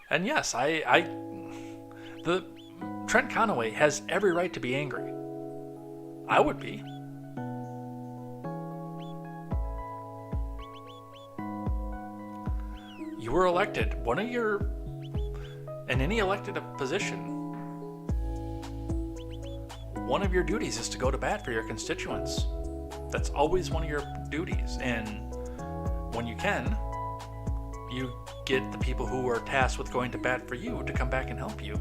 And yes, Trent Conaway has every right to be angry. I would be. You were elected. In any elected position, one of your duties is to go to bat for your constituents. That's always one of your duties. And when you can, you get the people who are tasked with going to bat for you to come back and help you.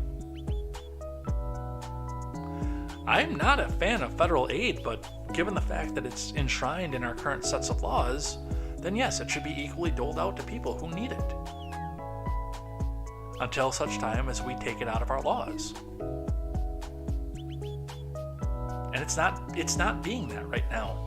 I'm not a fan of federal aid, but given the fact that it's enshrined in our current sets of laws, then yes, it should be equally doled out to people who need it. Until such time as we take it out of our laws. And it's not being that right now.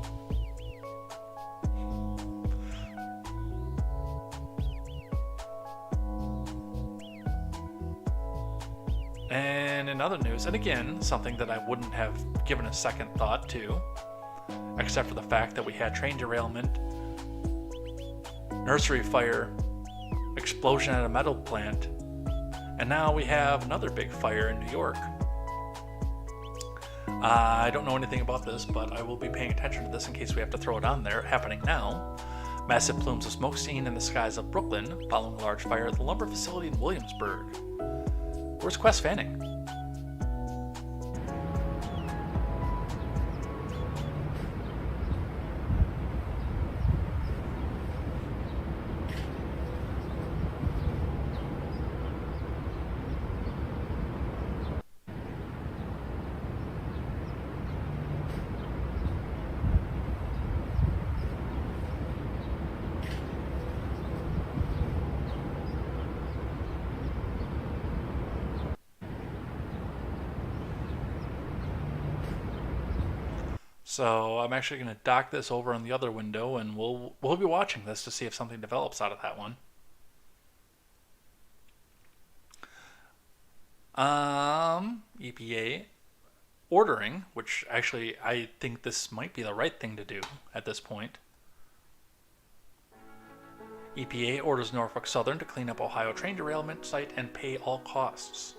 And in other news, and again, something that I wouldn't have given a second thought to, except for the fact that we had train derailment, nursery fire, explosion at a metal plant, and now we have another big fire in New York. I don't know anything about this, but I will be paying attention to this in case we have to throw it on there. Happening now. Massive plumes of smoke seen in the skies of Brooklyn following a large fire at the lumber facility in Williamsburg. Where's Quest Fanning? So I'm actually going to dock this over on the other window, and we'll be watching this to see if something develops out of that one. EPA ordering, which actually I think this might be the right thing to do at this point. EPA orders Norfolk Southern to clean up Ohio train derailment site and pay all costs.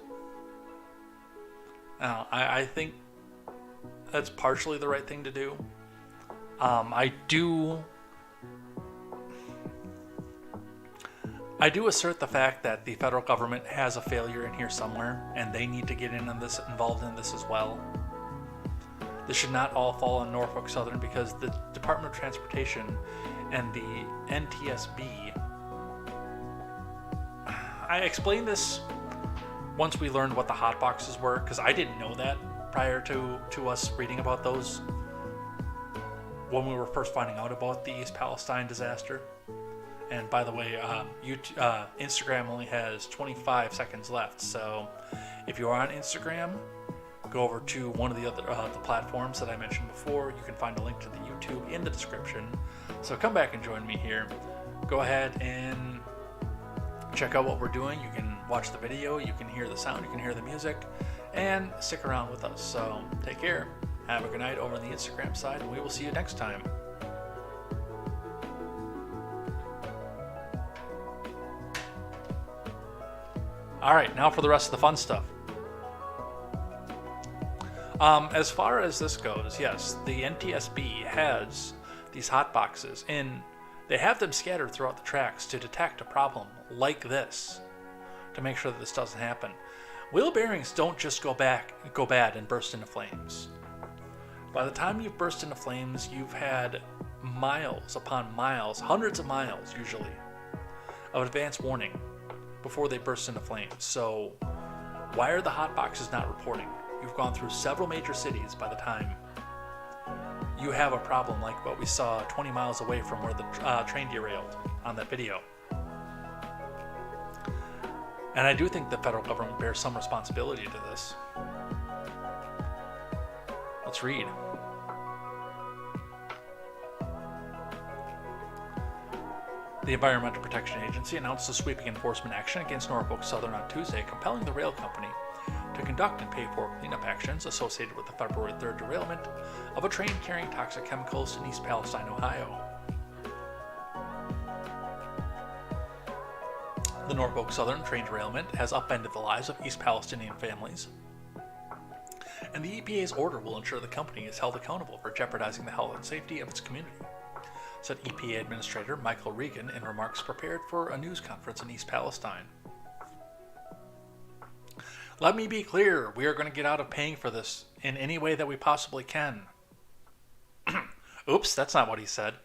Now, I think that's partially the right thing to do. I do assert the fact that the federal government has a failure in here somewhere, and they need to get involved in this as well. This should not all fall on Norfolk Southern, because the Department of Transportation and the NTSB. I explained this once we learned what the hot boxes were, because I didn't know that prior to us reading about those when we were first finding out about the East Palestine disaster. And by the way, Instagram only has 25 seconds left, so if you are on Instagram, go over to one of the other the platforms that I mentioned before. You can find a link to the YouTube in the description. So come back and join me here. Go ahead and check out what we're doing. You can watch the video, you can hear the sound, you can hear the music, and stick around with us. So take care, have a good night over on the Instagram side, and we will see you next time. Alright, now for the rest of the fun stuff. As far as this goes, yes, the NTSB has these hot boxes, and they have them scattered throughout the tracks to detect a problem like this, to make sure that this doesn't happen. Wheel bearings don't just go bad and burst into flames. By the time you've burst into flames, you've had miles upon miles, hundreds of miles usually, of advance warning before they burst into flames. So why are the hot boxes not reporting? You've gone through several major cities by the time you have a problem like what we saw 20 miles away from where the train derailed on that video. And I do think the federal government bears some responsibility to this. Let's read. The Environmental Protection Agency announced a sweeping enforcement action against Norfolk Southern on Tuesday, compelling the rail company to conduct and pay for cleanup actions associated with the February 3rd derailment of a train carrying toxic chemicals in East Palestine, Ohio. The Norfolk Southern train derailment has upended the lives of East Palestinian families, and the EPA's order will ensure the company is held accountable for jeopardizing the health and safety of its community, said EPA Administrator Michael Regan in remarks prepared for a news conference in East Palestine. Let me be clear, we are going to get out of paying for this in any way that we possibly can. Oops, that's not what he said.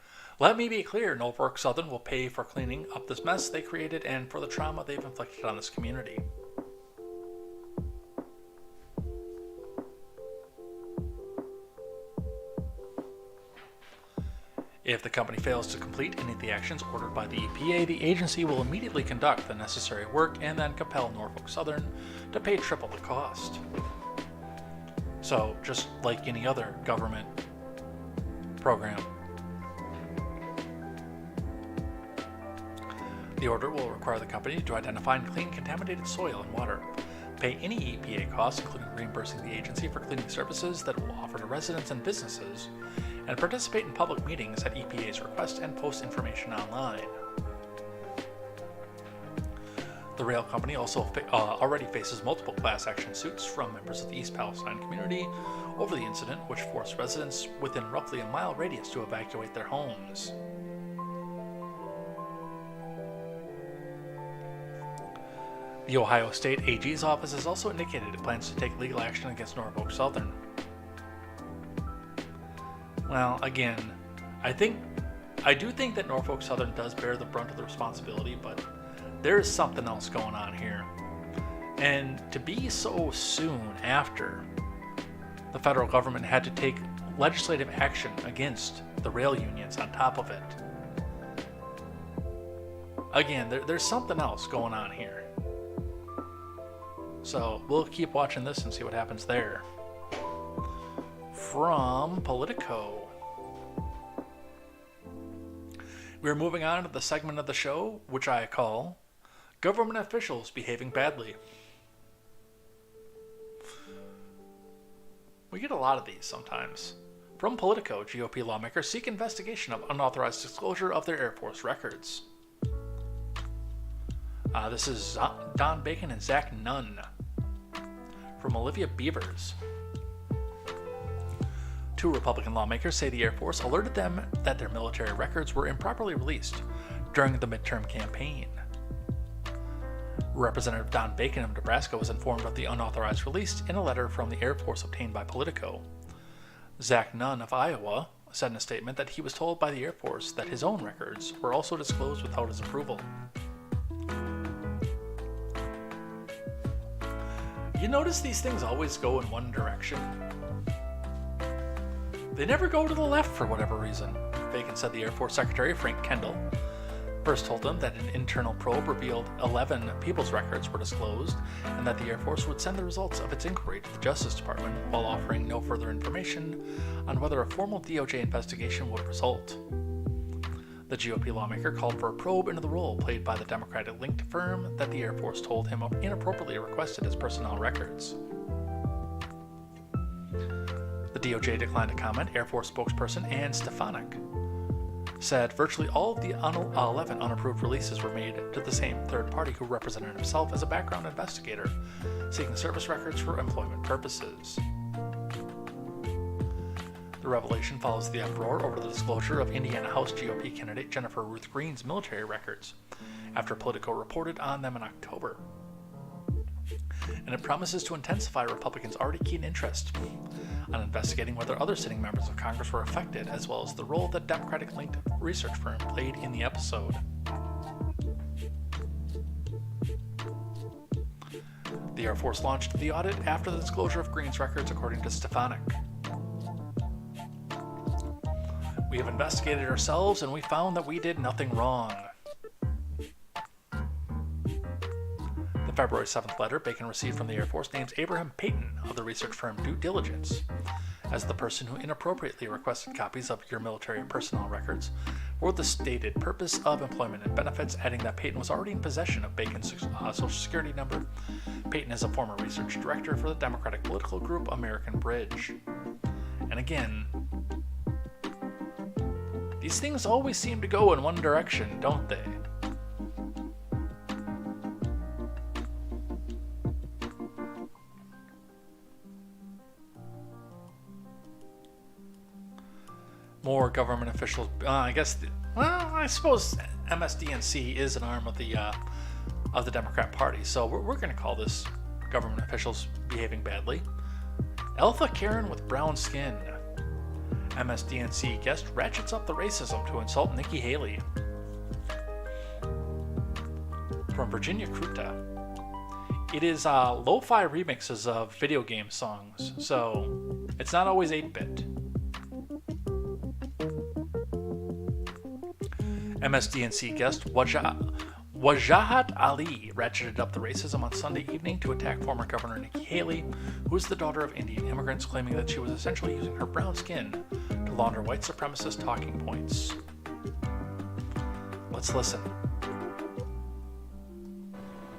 Let me be clear, Norfolk Southern will pay for cleaning up this mess they created and for the trauma they've inflicted on this community. If the company fails to complete any of the actions ordered by the EPA, the agency will immediately conduct the necessary work and then compel Norfolk Southern to pay triple the cost. So, just like any other government program. The order will require the company to identify and clean contaminated soil and water, pay any EPA costs, including reimbursing the agency for cleaning services that it will offer to residents and businesses, and participate in public meetings at EPA's request and post information online. The rail company also already faces multiple class action suits from members of the East Palestine community over the incident, which forced residents within roughly a mile radius to evacuate their homes. The Ohio State AG's office has also indicated it plans to take legal action against Norfolk Southern. Well, again, I do think that Norfolk Southern does bear the brunt of the responsibility, but there is something else going on here. And to be so soon after the federal government had to take legislative action against the rail unions on top of it. Again, there's something else going on here. So we'll keep watching this and see what happens there. From Politico. We're moving on to the segment of the show which I call Government Officials Behaving Badly. We get a lot of these sometimes. From Politico, GOP lawmakers seek investigation of unauthorized disclosure of their Air Force records. This is Don Bacon and Zach Nunn. From Olivia Beavers. 2 Republican lawmakers say the Air Force alerted them that their military records were improperly released during the midterm campaign. Representative Don Bacon of Nebraska was informed of the unauthorized release in a letter from the Air Force obtained by Politico. Zach Nunn of Iowa said in a statement that he was told by the Air Force that his own records were also disclosed without his approval. You notice these things always go in one direction? They never go to the left for whatever reason, Bacon said. The Air Force Secretary Frank Kendall First told them that an internal probe revealed 11 people's records were disclosed and that the Air Force would send the results of its inquiry to the Justice Department while offering no further information on whether a formal DOJ investigation would result. The GOP lawmaker called for a probe into the role played by the Democratic-linked firm that the Air Force told him inappropriately requested his personnel records. The DOJ declined to comment. Air Force spokesperson Ann Stefanik said virtually all of the 11 unapproved releases were made to the same third party who represented himself as a background investigator seeking service records for employment purposes. The revelation follows the uproar over the disclosure of Indiana House GOP candidate Jennifer Ruth Green's military records after Politico reported on them in October. And it promises to intensify Republicans' already keen interest on investigating whether other sitting members of Congress were affected, as well as the role that Democratic-linked research firm played in the episode. The Air Force launched the audit after the disclosure of Green's records, according to Stefanik. We have investigated ourselves and we found that we did nothing wrong. The February 7th letter Bacon received from the Air Force names Abraham Payton of the research firm Due Diligence as the person who inappropriately requested copies of your military personnel records for the stated purpose of employment and benefits, adding that Payton was already in possession of Bacon's Social Security number. Payton is a former research director for the Democratic political group American Bridge. And again, these things always seem to go in one direction, don't they? More government officials. I suppose MSDNC is an arm of the Democrat Party, so we're going to call this government officials behaving badly. Alpha Karen with brown skin. MSDNC guest ratchets up the racism to insult Nikki Haley. From Virginia Kruta. It is lo-fi remixes of video game songs, so it's not always 8-bit. MSDNC guest Wajahat Ali ratcheted up the racism on Sunday evening to attack former Governor Nikki Haley, who is the daughter of Indian immigrants, claiming that she was essentially using her brown skin to launder white supremacist talking points. Let's listen.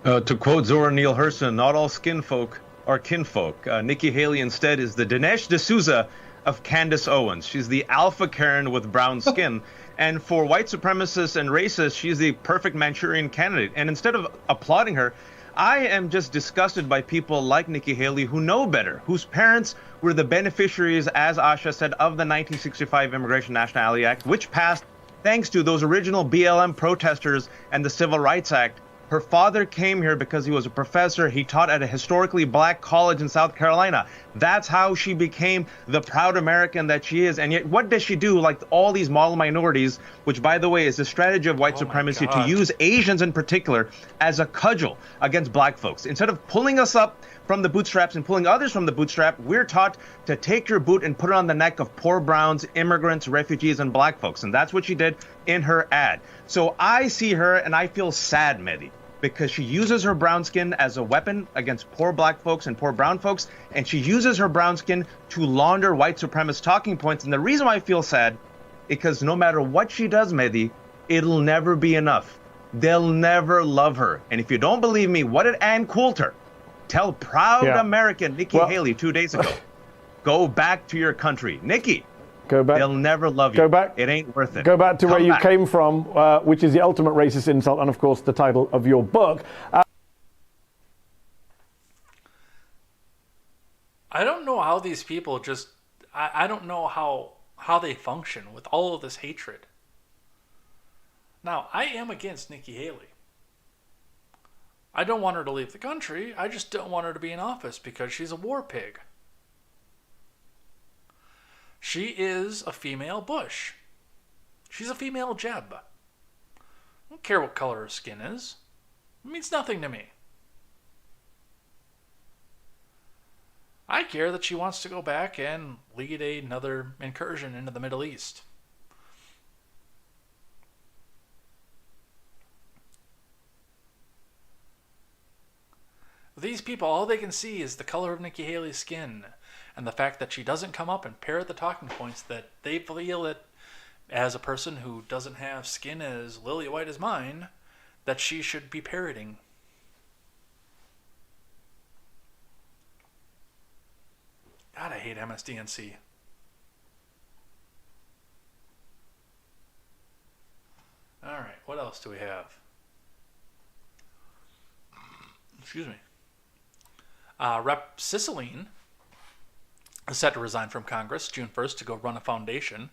To quote Zora Neale Hurston, not all skin folk are kinfolk. Nikki Haley instead is the Dinesh D'Souza of Candace Owens. She's the alpha Karen with brown skin. And for white supremacists and racists, she's the perfect Manchurian candidate. And instead of applauding her, I am just disgusted by people like Nikki Haley who know better, whose parents were the beneficiaries, as Asha said, of the 1965 Immigration Nationality Act, which passed thanks to those original BLM protesters and the Civil Rights Act. Her father came here because he was a professor. He taught at a historically black college in South Carolina. That's how she became the proud American that she is. And yet, what does she do? Like all these model minorities, which, by the way, is a strategy of white supremacy to use Asians in particular as a cudgel against black folks. Instead of pulling us up from the bootstraps and pulling others from the bootstrap, we're taught to take your boot and put it on the neck of poor browns, immigrants, refugees, and black folks. And that's what she did in her ad. So I see her and I feel sad, Mehdi, because she uses her brown skin as a weapon against poor black folks and poor brown folks, and she uses her brown skin to launder white supremacist talking points. And the reason why I feel sad, because no matter what she does, Mehdi, it'll never be enough. They'll never love her. And if you don't believe me, what did Ann Coulter tell proud American Nikki Haley 2 days ago? Go back to your country. Nikki, go back. They'll never love you. Go back. It ain't worth it. Go back to Come where you back. came from, which is the ultimate racist insult, and of course the title of your book. I don't know how these people just... I don't know how they function with all of this hatred. Now, I am against Nikki Haley. I don't want her to leave the country. I just don't want her to be in office because she's a war pig. She is a female Bush. She's a female Jeb. I don't care what color her skin is. It means nothing to me. I care that she wants to go back and lead another incursion into the Middle East. these people, all they can see is the color of Nikki Haley's skin and the fact that she doesn't come up and parrot the talking points that they feel that, as a person who doesn't have skin as lily white as mine, that she should be parroting. God, I hate MSDNC. Alright, what else do we have? Excuse me. Rep. Cicilline is set to resign from Congress June 1st to go run a foundation.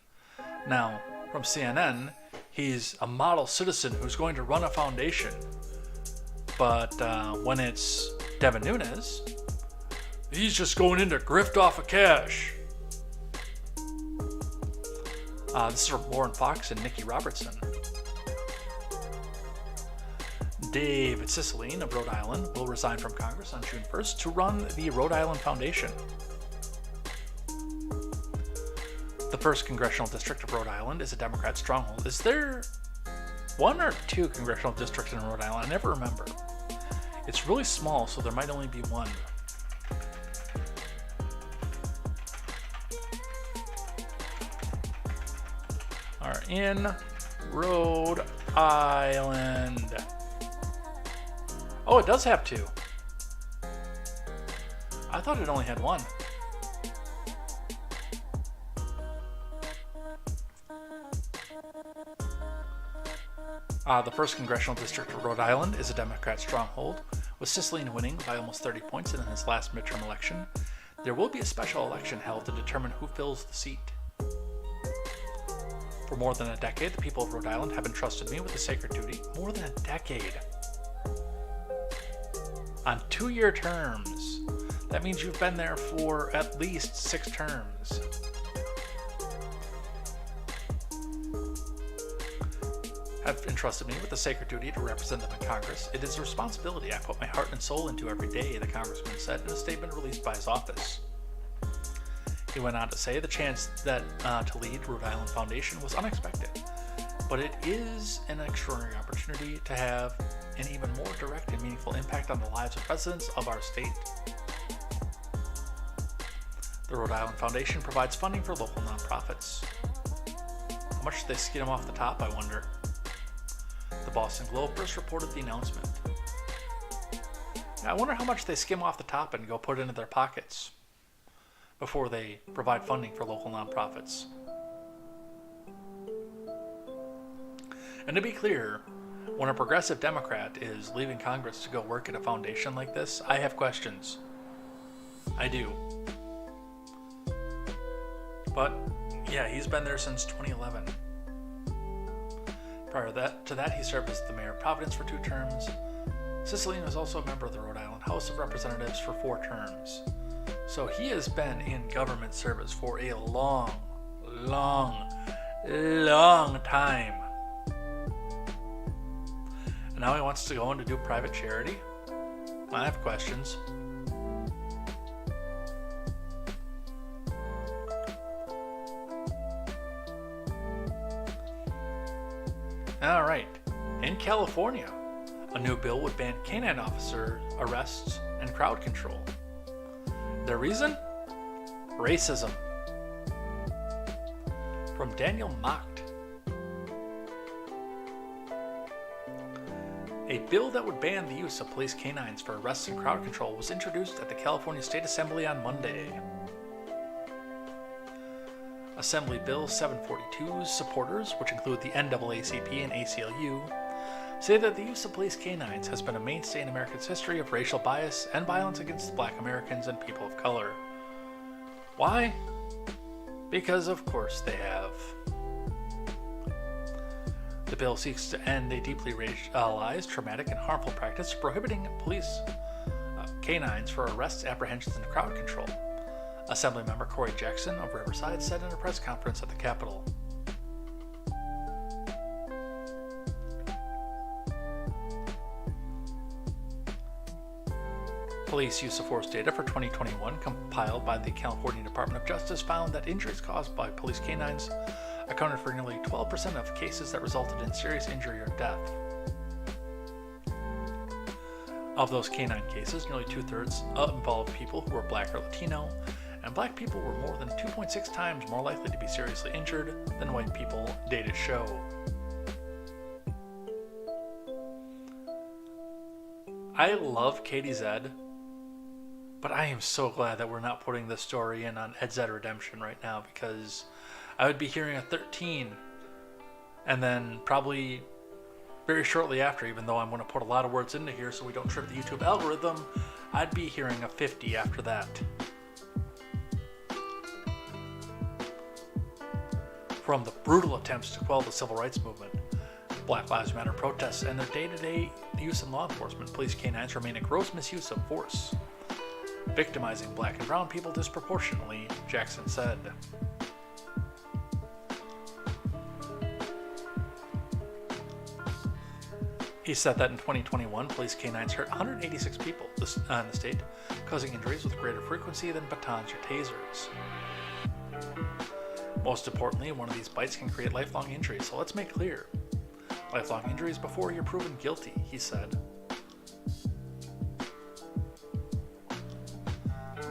Now, from CNN, he's a model citizen who's going to run a foundation. But when it's Devin Nunes, he's just going in to grift off of cash. This is from Lauren Fox and Nikki Robertson. David Cicilline of Rhode Island will resign from Congress on June 1st to run the Rhode Island Foundation. The 1st Congressional District of Rhode Island is a Democrat stronghold. Is there 1 or 2 congressional districts in Rhode Island? I never remember. It's really small, so there might only be 1. Are in Rhode Island. Oh, it does have 2. I thought it only had 1. The 1st Congressional District of Rhode Island is a Democrat stronghold, with Cicilline winning by almost 30 points in his last midterm election. There will be a special election held to determine who fills the seat. For more than a decade, the people of Rhode Island have entrusted me with the sacred duty. More than a decade. On 2-year terms. That means you've been there for at least 6 terms. Have entrusted me with the sacred duty to represent them in Congress. It is a responsibility I put my heart and soul into every day, the congressman said in a statement released by his office. He went on to say the chance that to lead Rhode Island Foundation was unexpected, but it is an extraordinary opportunity to have an even more direct and meaningful impact on the lives of residents of our state. The Rhode Island Foundation provides funding for local nonprofits. How much do they skim off the top, I wonder? The Boston Globe first reported the announcement. I wonder how much they skim off the top and go put into their pockets before they provide funding for local nonprofits. And to be clear, when a progressive Democrat is leaving Congress to go work at a foundation like this, I have questions. I do. But, yeah, he's been there since 2011. Prior to that, he served as the mayor of Providence for 2 terms. Cicilline was also a member of the Rhode Island House of Representatives for 4 terms. So he has been in government service for a long time. And now he wants to go in to do private charity? I have questions. All right. In California, a new bill would ban canine officer arrests and crowd control. The reason? Racism. From Daniel Macht. A bill that would ban the use of police canines for arrests and crowd control was introduced at the California State Assembly on Monday. Assembly Bill 742's supporters, which include the NAACP and ACLU, say that the use of police canines has been a mainstay in America's history of racial bias and violence against Black Americans and people of color. Why? Because of course they have. The bill seeks to end a deeply racialized, traumatic, and harmful practice prohibiting police canines for arrests, apprehensions, and crowd control. Assemblymember Corey Jackson of Riverside said in a press conference at the Capitol. Police use of force data for 2021 compiled by the California Department of Justice found that injuries caused by police canines accounted for nearly 12% of cases that resulted in serious injury or death. Of those canine cases, nearly 2/3 involved people who were black or Latino, and black people were more than 2.6 times more likely to be seriously injured than white people, data show. I love KTZed, but I am so glad that we're not putting this story in on KTZed Redemption right now, because I would be hearing a 13, and then probably very shortly after, even though I'm going to put a lot of words into here so we don't trip the YouTube algorithm, I'd be hearing a 50 after that. From the brutal attempts to quell the civil rights movement, Black Lives Matter protests, and their day-to-day use in law enforcement, police canines remain a gross misuse of force, victimizing black and brown people disproportionately, Jackson said. He said that in 2021, police canines hurt 186 people in the state, causing injuries with greater frequency than batons or tasers. Most importantly, one of these bites can create lifelong injuries, so let's make clear. Lifelong injuries before you're proven guilty, he said.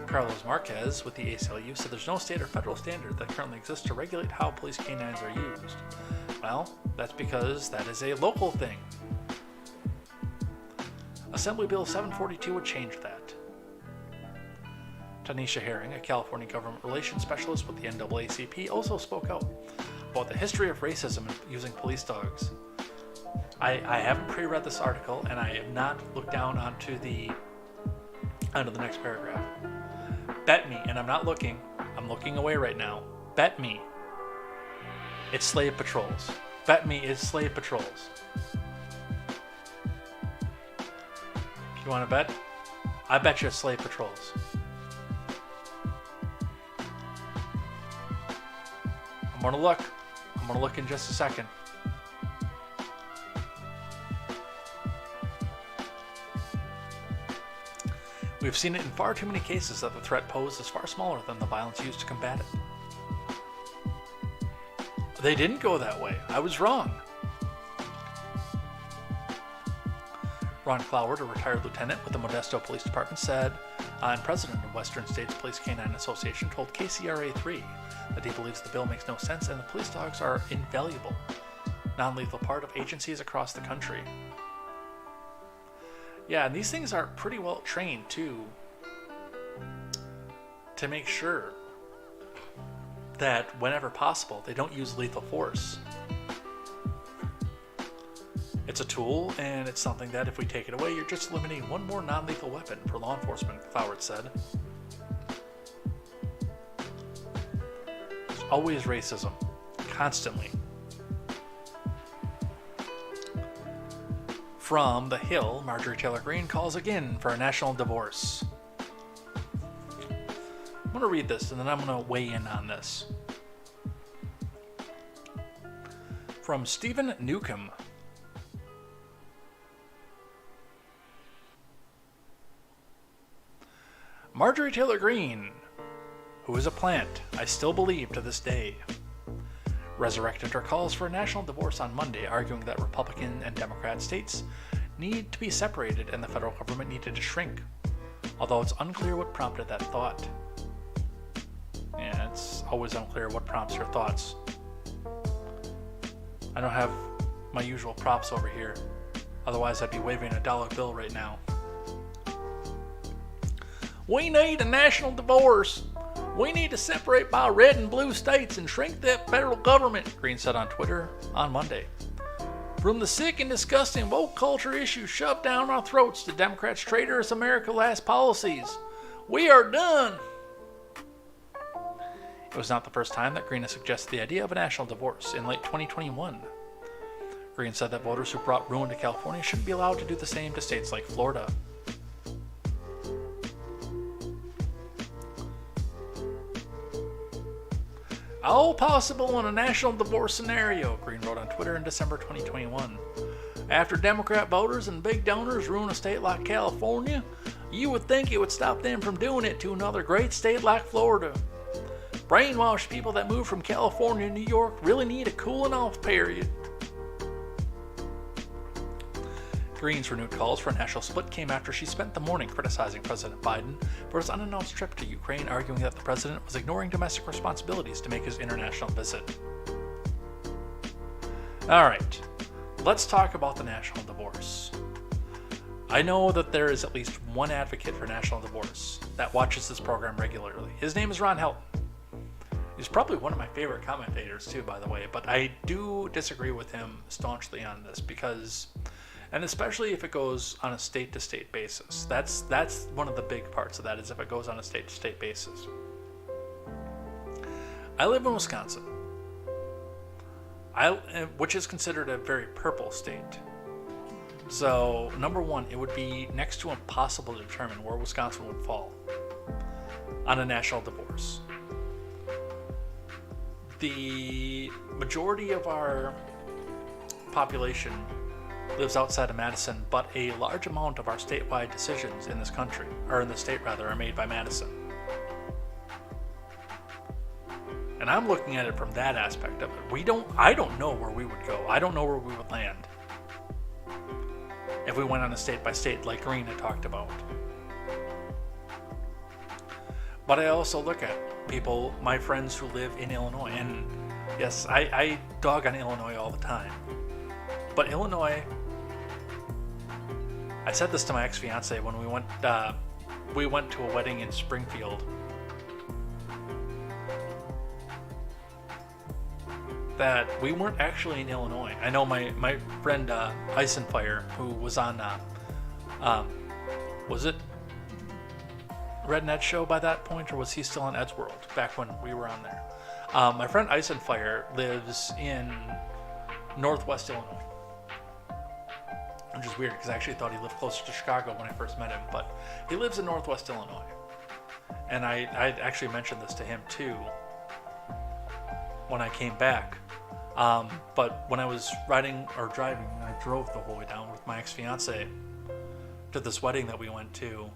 Carlos Marquez with the ACLU said there's no state or federal standard that currently exists to regulate how police canines are used. Well, that's because that is a local thing. Assembly Bill 742 would change that. Tanisha Herring, a California government relations specialist with the NAACP, also spoke out about the history of racism in using police dogs. I haven't pre-read this article, and I have not looked down onto the next paragraph. Bet me, and I'm not looking, I'm looking away right now. Bet me it's slave patrols. Bet me it's slave patrols. You want to bet? I bet you it's slave patrols. I'm gonna look. I'm gonna look in just a second. We've seen it in far too many cases that the threat posed is far smaller than the violence used to combat it. They didn't go that way. I was wrong. Ron Cloward, a retired lieutenant with the Modesto Police Department, said, and president of Western States Police Canine Association, told KCRA3 that he believes the bill makes no sense and the police dogs are invaluable, non-lethal part of agencies across the country. Yeah, and these things are pretty well trained too, to make sure that whenever possible they don't use lethal force. It's a tool, and it's something that if we take it away, you're just eliminating one more non-lethal weapon for law enforcement, Cloward said. There's always racism, constantly. From The Hill, Marjorie Taylor Greene calls again for a national divorce. I'm going to read this, and then I'm going to weigh in on this. From Stephen Newcomb. Marjorie Taylor Greene, who is a plant I still believe to this day, resurrected her calls for a national divorce on Monday, arguing that Republican and Democrat states need to be separated and the federal government needed to shrink, although it's unclear what prompted that thought. Yeah, it's always unclear what prompts her thoughts. I don't have my usual props over here, otherwise I'd be waving a dollar bill right now. We need a national divorce. We need to separate by red and blue states and shrink that federal government, Greene said on Twitter on Monday. From the sick and disgusting woke culture issues shoved down our throats to Democrats' traitorous America Last policies, we are done. It was not the first time that Greene has suggested the idea of a national divorce. In late 2021, Greene said that voters who brought ruin to California shouldn't be allowed to do the same to states like Florida. All possible in a national divorce scenario, Greene wrote on Twitter in December 2021. After Democrat voters and big donors ruin a state like California, you would think it would stop them from doing it to another great state like Florida. Brainwashed people that move from California to New York really need a cooling off period. Greene's renewed calls for a national split came after she spent the morning criticizing President Biden for his unannounced trip to Ukraine, arguing that the president was ignoring domestic responsibilities to make his international visit. All right, let's talk about the national divorce. I know that there is at least one advocate for national divorce that watches this program regularly. His name is Ron Helton. He's probably one of my favorite commentators too, by the way, but I do disagree with him staunchly on this because, and especially if it goes on a state-to-state basis. That's one of the big parts of that, is if it goes on a state-to-state basis. I live in Wisconsin, which is considered a very purple state. So, number one, it would be next to impossible to determine where Wisconsin would fall on a national divorce. The majority of our population lives outside of Madison, but a large amount of our statewide decisions in this country, or in the state rather, are made by Madison. And I'm looking at it from that aspect of it. I don't know where we would go. I don't know where we would land if we went on a state by state like Green had talked about. But I also look at people, my friends who live in Illinois, and yes, I dog on Illinois all the time. But Illinois, I said this to my ex-fiance when we went to a wedding in Springfield, that we weren't actually in Illinois. I know my friend Eisenfire, who was on, was it Red Ned show by that point, or was he still on Ed's World back when we were on there? My friend Eisenfire lives in Northwest Illinois, which is weird because I actually thought he lived closer to Chicago when I first met him, but he lives in Northwest Illinois. And I actually mentioned this to him too when I came back. But when I was riding or driving, I drove the whole way down with my ex-fiance to this wedding that we went to.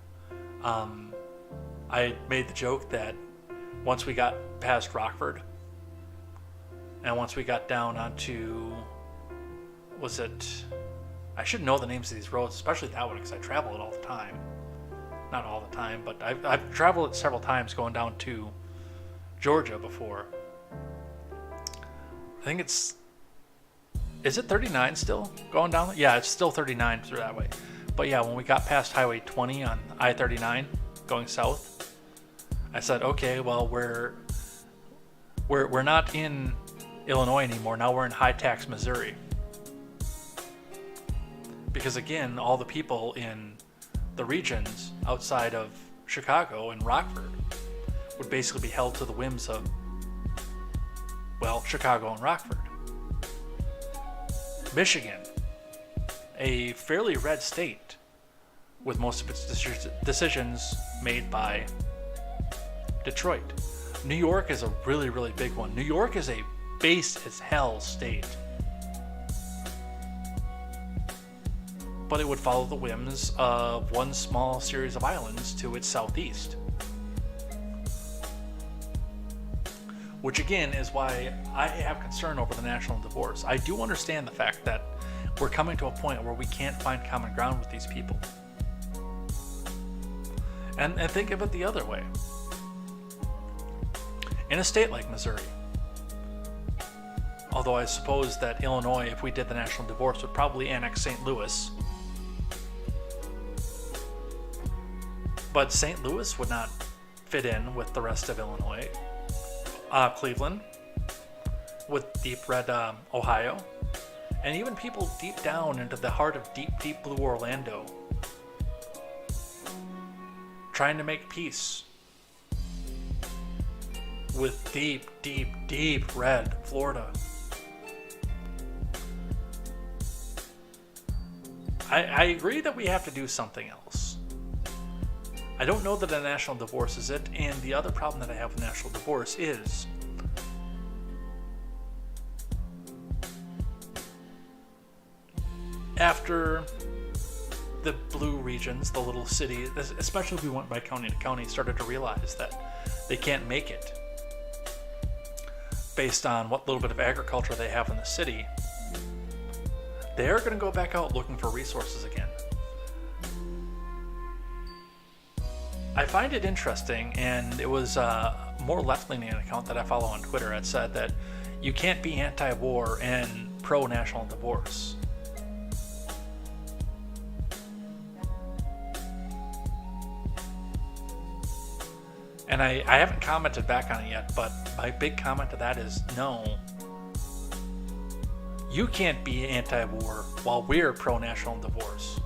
I made the joke that once we got past Rockford and once we got down onto, I should know the names of these roads, especially that one because I travel it all the time. Not all the time, but I've traveled it several times going down to Georgia before. I think is it 39 still going down? Yeah, it's still 39 through that way. But yeah, when we got past Highway 20 on I-39 going south, I said, okay, well, we're not in Illinois anymore. Now we're in high-tax Missouri. Because again, all the people in the regions outside of Chicago and Rockford would basically be held to the whims of, well, Chicago and Rockford. Michigan, a fairly red state, with most of its decisions made by Detroit. New York is a really, really big one. New York is a base as hell state. But it would follow the whims of one small series of islands to its southeast. Which again is why I have concern over the national divorce. I do understand the fact that we're coming to a point where we can't find common ground with these people. And think of it the other way. In a state like Missouri, although I suppose that Illinois, if we did the national divorce, would probably annex St. Louis. But St. Louis would not fit in with the rest of Illinois. Cleveland, with deep red Ohio, and even people deep down into the heart of deep, deep blue Orlando, trying to make peace with deep, deep, deep red Florida. I agree that we have to do something else. I don't know that a national divorce is it, and the other problem that I have with national divorce is after the blue regions, the little cities, especially if we went by county to county, started to realize that they can't make it based on what little bit of agriculture they have in the city, they're going to go back out looking for resources again. I find it interesting, and it was a more left-leaning account that I follow on Twitter that said that you can't be anti-war and pro-national divorce. And I haven't commented back on it yet, but my big comment to that is no. You can't be anti-war while we're pro-national divorce.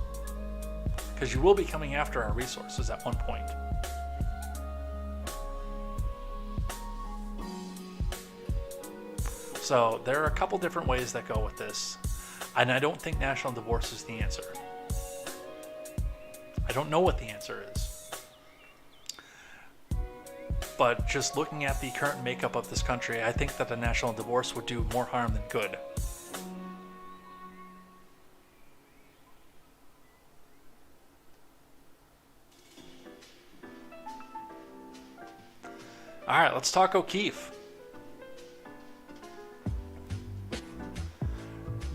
Because you will be coming after our resources at one point. So there are a couple different ways that go with this. And I don't think national divorce is the answer. I don't know what the answer is. But just looking at the current makeup of this country, I think that a national divorce would do more harm than good. Alright, let's talk O'Keefe.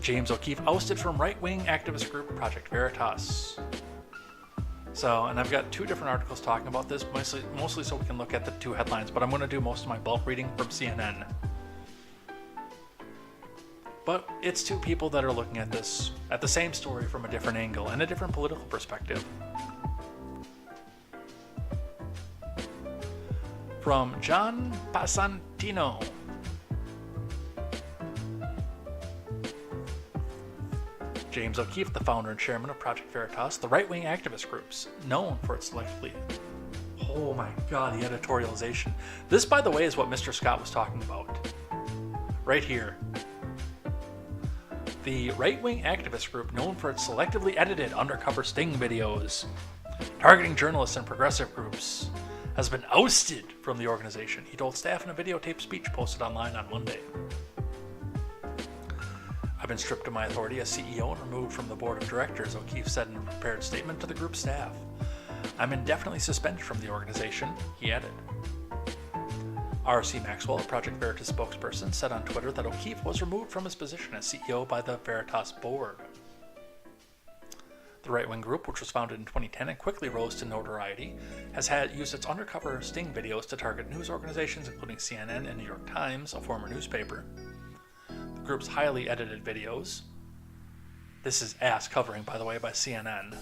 James O'Keefe ousted from right-wing activist group Project Veritas. So, and I've got two different articles talking about this, mostly so we can look at the two headlines, but I'm going to do most of my bulk reading from CNN. But it's two people that are looking at this, at the same story from a different angle and a different political perspective. From John Passantino. James O'Keefe, the founder and chairman of Project Veritas, the right-wing activist groups, known for its selectively... Oh my god, the editorialization. This, by the way, is what Mr. Scott was talking about. Right here. The right-wing activist group known for its selectively edited undercover sting videos, targeting journalists and progressive groups, has been ousted from the organization, he told staff in a videotaped speech posted online on Monday. I've been stripped of my authority as CEO and removed from the board of directors, O'Keefe said in a prepared statement to the group staff. I'm indefinitely suspended from the organization, he added. R.C. Maxwell, a Project Veritas spokesperson, said on Twitter that O'Keefe was removed from his position as CEO by the Veritas board. The right-wing group, which was founded in 2010 and quickly rose to notoriety, has used its undercover sting videos to target news organizations including CNN and New York Times, a former newspaper. The group's highly edited videos, this is ass covering, by the way, by CNN,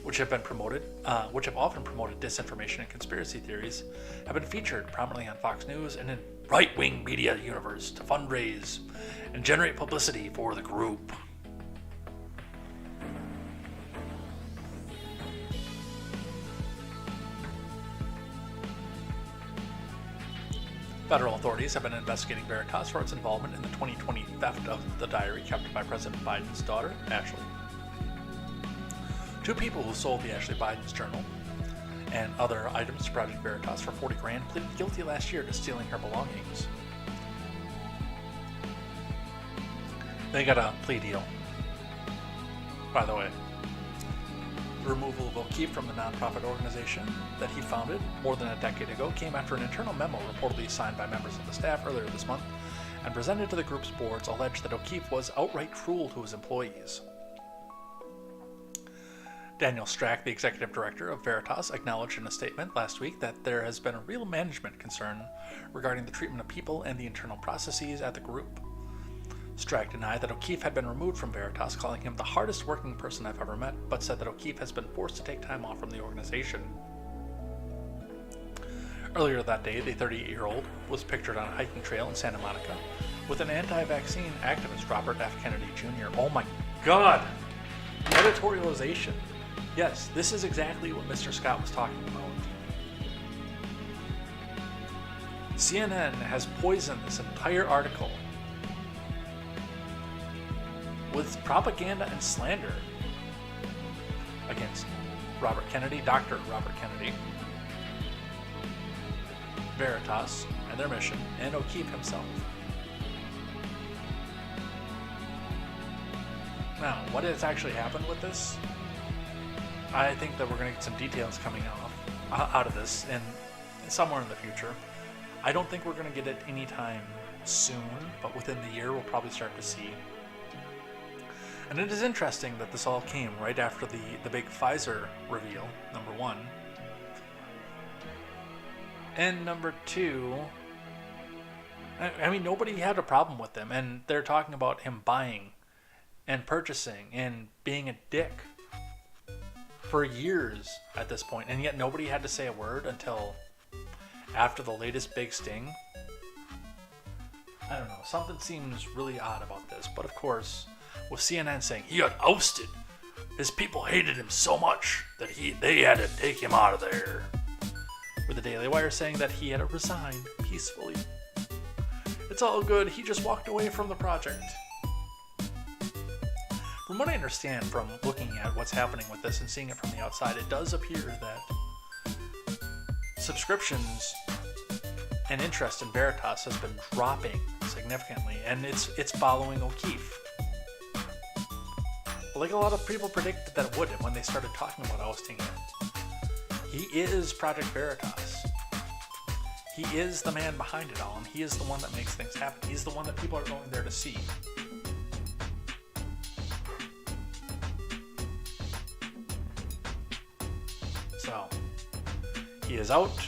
which have often promoted disinformation and conspiracy theories, have been featured prominently on Fox News and in right-wing media universe to fundraise and generate publicity for the group. Federal authorities have been investigating Veritas for its involvement in the 2020 theft of the diary kept by President Biden's daughter, Ashley. Two people who sold the Ashley Biden's journal and other items to Project Veritas for $40,000 pleaded guilty last year to stealing her belongings. They got a plea deal, by the way. The removal of O'Keefe from the nonprofit organization that he founded more than a decade ago came after an internal memo reportedly signed by members of the staff earlier this month and presented to the group's boards alleged that O'Keefe was outright cruel to his employees. Daniel Strack, the executive director of Veritas, acknowledged in a statement last week that there has been a real management concern regarding the treatment of people and the internal processes at the group. Strack denied that O'Keefe had been removed from Veritas, calling him the hardest working person I've ever met, but said that O'Keefe has been forced to take time off from the organization. Earlier that day, the 38-year-old was pictured on a hiking trail in Santa Monica with an anti-vaccine activist, Robert F. Kennedy Jr. Oh my god! Editorialization. Yes, this is exactly what Mr. Scott was talking about. CNN has poisoned this entire article with propaganda and slander against Robert Kennedy, Dr. Robert Kennedy, Veritas and their mission, and O'Keefe himself. Now, what has actually happened with this? I think that we're going to get some details coming out of this and somewhere in the future. I don't think we're going to get it anytime soon, but within the year we'll probably start to see And it is interesting that this all came right after the big Pfizer reveal, number one. And number two, I mean, nobody had a problem with them. And they're talking about him buying and purchasing and being a dick for years at this point. And yet nobody had to say a word until after the latest big sting. I don't know. Something seems really odd about this. But of course, with CNN saying he got ousted, his people hated him so much that they had to take him out of there. With the Daily Wire saying that he had to resign peacefully. It's all good. He just walked away from the project. From what I understand from looking at what's happening with this and seeing it from the outside, it does appear that subscriptions and interest in Veritas has been dropping significantly, and it's following O'Keefe. Like a lot of people predicted that it would when they started talking about ousting him. He is Project Veritas. He is the man behind it all, and he is the one that makes things happen. He's the one that people are going there to see. So, he is out.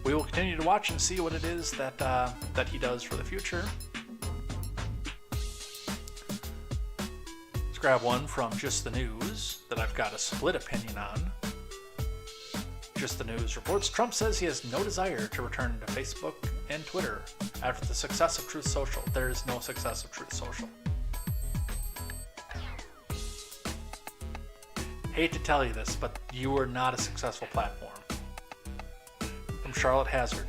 We will continue to watch and see what it is that he does for the future. Let's grab one from Just the News that I've got a split opinion on. Just the News reports Trump says he has no desire to return to Facebook and Twitter after the success of Truth Social. There is no success of Truth Social. Hate to tell you this, but you are not a successful platform. From Charlotte Hazard.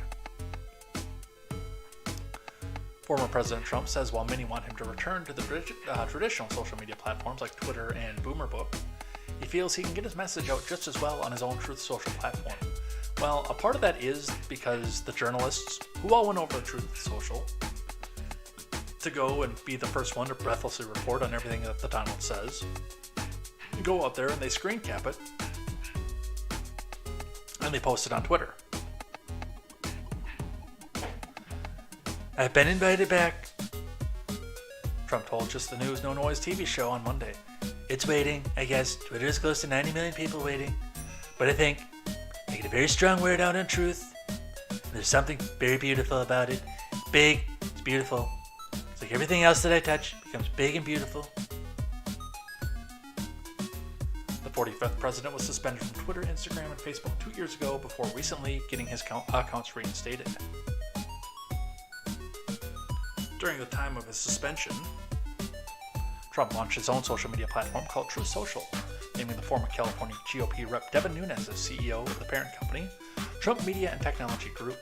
Former President Trump says while many want him to return to the traditional social media platforms like Twitter and Boomer Book, he feels he can get his message out just as well on his own Truth Social platform. Well, a part of that is because the journalists, who all went over to Truth Social, to go and be the first one to breathlessly report on everything that the Donald says, go out there and they screen cap it, and they post it on Twitter. I've been invited back, Trump told Just the News No Noise TV show on Monday. It's waiting, I guess. Twitter is close to 90 million people waiting. But I think I get a very strong word out on truth. And there's something very beautiful about it. It's big, it's beautiful. It's like everything else that I touch becomes big and beautiful. The 45th president was suspended from Twitter, Instagram, and Facebook 2 years ago before recently getting his accounts reinstated. During the time of his suspension, Trump launched his own social media platform called Truth Social, naming the former California GOP rep Devin Nunes as CEO of the parent company, Trump Media and Technology Group.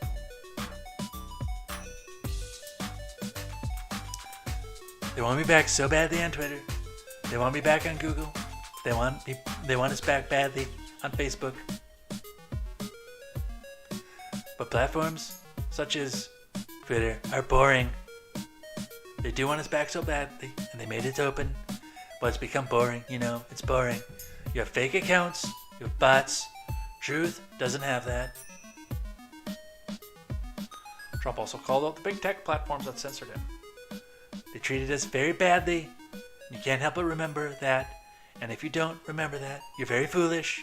They want me back so badly on Twitter. They want me back on Google. They want us back badly on Facebook. But platforms such as Twitter are boring. They do want us back so badly, and they made it open, but it's become boring, it's boring. You have fake accounts, you have bots. Truth doesn't have that. Trump also called out the big tech platforms that censored him. They treated us very badly. You can't help but remember that. And if you don't remember that, you're very foolish,